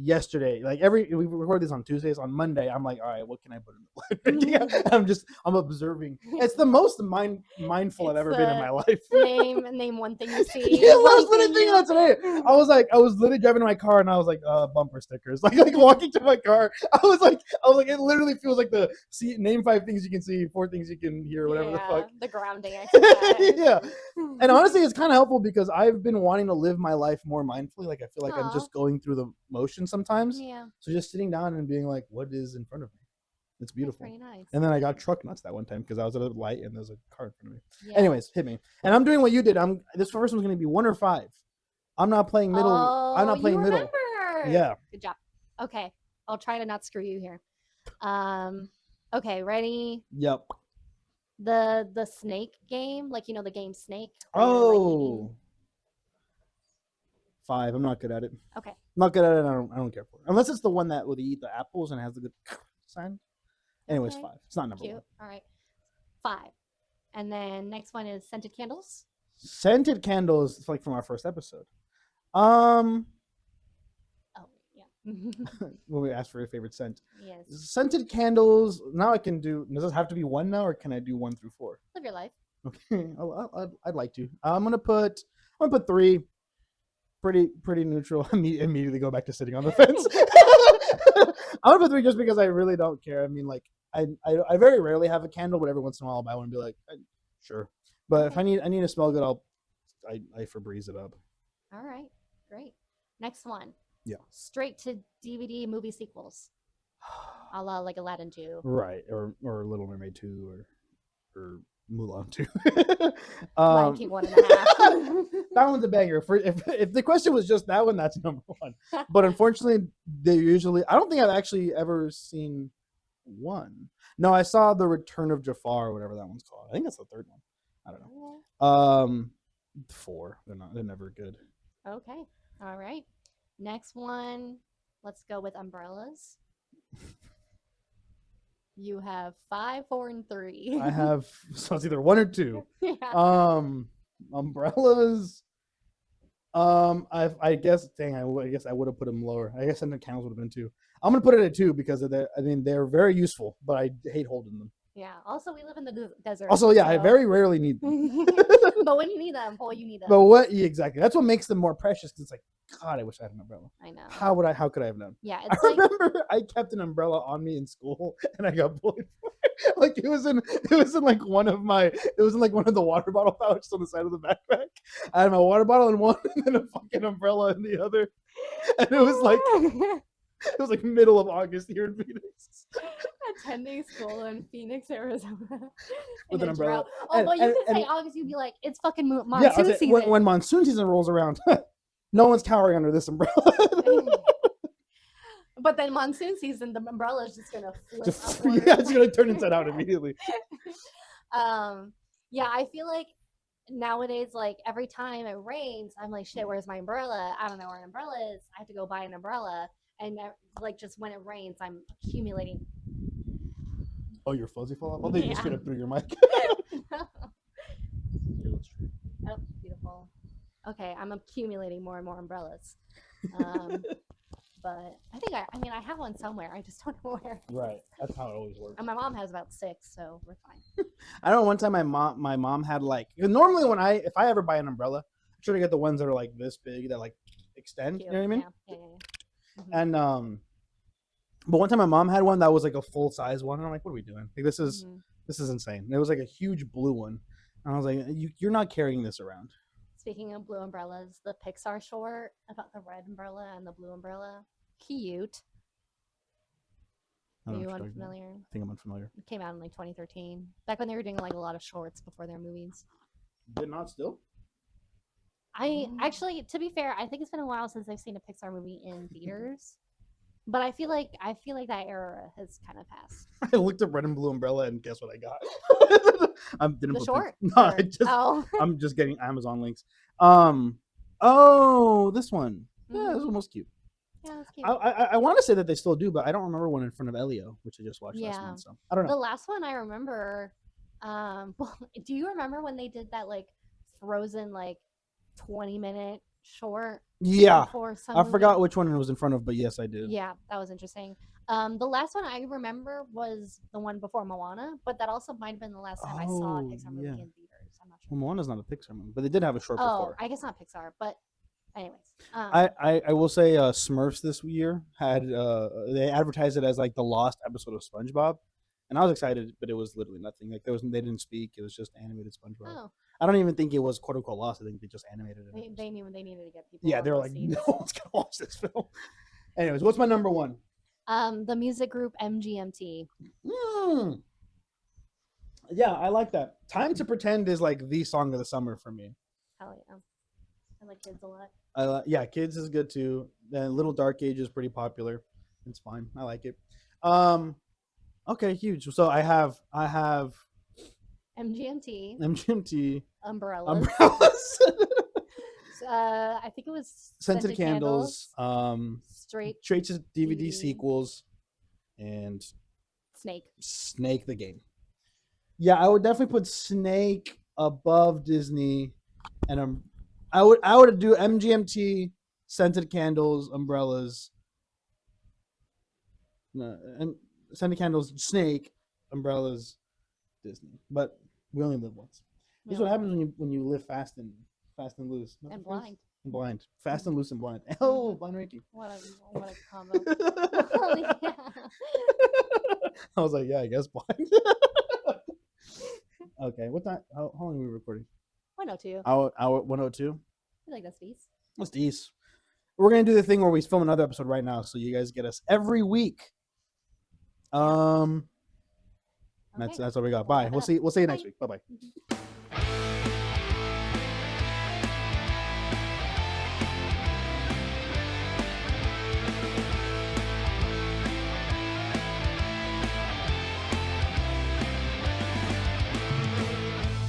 yesterday, like we record this on Tuesdays. On Monday, I'm like, all right, what can I put in the blind ranking? I'm observing. It's the most mindful I've ever been in my life. Name one thing you see. Yeah, I was literally thinking that today. I was literally driving my car and I was like, bumper stickers. Like walking to my car, I was like, it literally feels like name 5 things you can see, 4 things you can hear, whatever the fuck. The grounding exercise. Yeah. And honestly, it's kind of helpful because I've been wanting to live my life more mindfully. Like I feel like I'm just going through the motion sometimes. Yeah. So just sitting down and being like, what is in front of me? It's beautiful. That's pretty nice. And then I got truck nuts that one time because I was at a light and there's a car in front of me. Yeah. Anyways, hit me. And I'm doing what you did. This first one's going to be 1 or 5. I'm not playing middle. I'm not playing middle. Yeah. Good job. Okay. I'll try to not screw you here. Okay, ready? Yep. The snake game, like the game Snake. Oh. 5. I'm not good at it. Okay. I'm not good at it. I don't care for it. Unless it's the one that would eat the apples and has the good sign. Anyways, Okay. 5. It's not number Cute. 1. All right. 5. And then next one is scented candles. Scented candles, like from our first episode. Oh, yeah. When we asked for your favorite scent. Yes. Scented candles. Now I can do. Does this have to be 1 now, or can I do 1 through 4? Live your life. Okay, I'd like to. I'm gonna put 3. Pretty neutral. Immediately go back to sitting on the fence. I'm gonna put 3 just because I really don't care. I mean, like I very rarely have a candle, but every once in a while I'll buy one and be like, sure. But if I need to smell good, I Febreze it up. All right, great. Next one. Yeah. Straight to DVD movie sequels. A la like Aladdin 2. Right, or Little Mermaid 2, or Mulan 2. Lion King 1.5. That one's a banger. If the question was just that one, that's number 1. But unfortunately, they usually. I don't think I've actually ever seen 1. No, I saw The Return of Jafar, or whatever that one's called. I think that's the 3rd one. I don't know. 4. They're never good. Okay. All right. Next one. Let's go with umbrellas. You have 5, 4, and 3. I have, so it's either 1 or 2. Yeah. Umbrellas. I guess. Dang, I guess I would have put them lower. I guess the candles would have been 2. I'm gonna put it at 2 because they're very useful, but I hate holding them. Yeah. Also, we live in the desert. Also, yeah, I very rarely need them. But when you need them, boy, you need them. But exactly? That's what makes them more precious. Because it's like, God, I wish I had an umbrella. I know. How could I have known? Yeah. I remember I kept an umbrella on me in school, and I got bullied for it. Like it was in one of the water bottle pouches on the side of the backpack. I had my water bottle in one, and then a fucking umbrella in the other. And it was like middle of August here in Phoenix. Attending school in Phoenix, Arizona. With an umbrella. Oh, but you could say August, you'd be like, it's fucking monsoon season. When monsoon season rolls around, no one's cowering under this umbrella. But then monsoon season, the umbrella is just gonna flip upward. Yeah, it's gonna turn inside out immediately. Yeah, I feel like nowadays, like every time it rains, I'm like, shit, where's my umbrella? I don't know where an umbrella is. I have to go buy an umbrella. And like just when it rains, I'm accumulating Oh, your fuzzy fall off? I thought you just Yeah. straight up threw your mic. Oh, Okay, let's try. beautiful. Okay, I'm accumulating more and more umbrellas. Um, but I mean, I have one somewhere. I just don't know where. Right. That's how it always works. And my mom has about 6, so we're fine. I know one time my mom had like normally if I ever buy an umbrella, I try to get the ones that are like this big that like extend. Cute. You know what I mean? Yeah. Mhm. And but one time my mom had one that was like a full size one, and I'm like, what are we doing? Like this is insane. It was like a huge blue one, and I was like, you're not carrying this around. Speaking of blue umbrellas, the Pixar short about the red umbrella and the blue umbrella, cute. I Are don't you know what you're talking about. unfamiliar? I think I'm unfamiliar. It came out in like 2013, back when they were doing like a lot of shorts before their movies. Did not still? I actually, to be fair, I think it's been a while since I've seen a Pixar movie in theaters. But I feel like that era has kind of passed. I looked up red and blue umbrella, and guess what I got? I didn't The put short? No, I'm just getting Amazon links. Oh, this one. Yeah, this one was cute. Yeah, that's cute. I want to say that they still do, but I don't remember one in front of Elio, which I just watched last month. So I don't know. The last one I remember. Do you remember when they did that like Frozen like 20-minute short? Yeah, I movie? forgot which one it was in front of, but yes, I do. Yeah, that was interesting. The last one I remember was the one before Moana, but that also might have been the last time I saw a Pixar movie in theaters. I'm not sure. Well, Moana's not a Pixar movie, but they did have a short before. I guess not Pixar, but anyways. I will say Smurfs this year had they advertised it as like the lost episode of SpongeBob, and I was excited, but it was literally nothing. Like they didn't speak. It was just animated SpongeBob. Oh. I don't even think it was quote unquote lost. I think they just animated it. They knew they needed to get people. Yeah, they were like, no one's gonna watch this film. Anyways, what's my number one? The music group MGMT. Yeah, I like that. Time to Pretend is like the song of the summer for me. Hell yeah. I like Kids a lot. Yeah, Kids is good too. Then Little Dark Age is pretty popular. It's fine. I like it. Okay, huge. So I have MGMT. Umbrellas. I think it was Scented Candles. Straight to DVD sequels, and Snake the game. Yeah, I would definitely put Snake above Disney, and I would do MGMT, Scented Candles, Umbrellas, and Scented Candles, Snake, Umbrellas, Disney. But we only live once. This is what happens when you live fast and loose. And blind. Blind. Fast and loose and blind. Oh, blind ranking. What a combo. Yeah. I was like, yeah, I guess blind. Okay, what time? How long are we recording? 102. Hour 102? I feel like that's decent. That's decent. We're going to do the thing where we film another episode right now, so you guys get us every week. Okay. That's what we got. Bye. We'll see you next week. Bye-bye.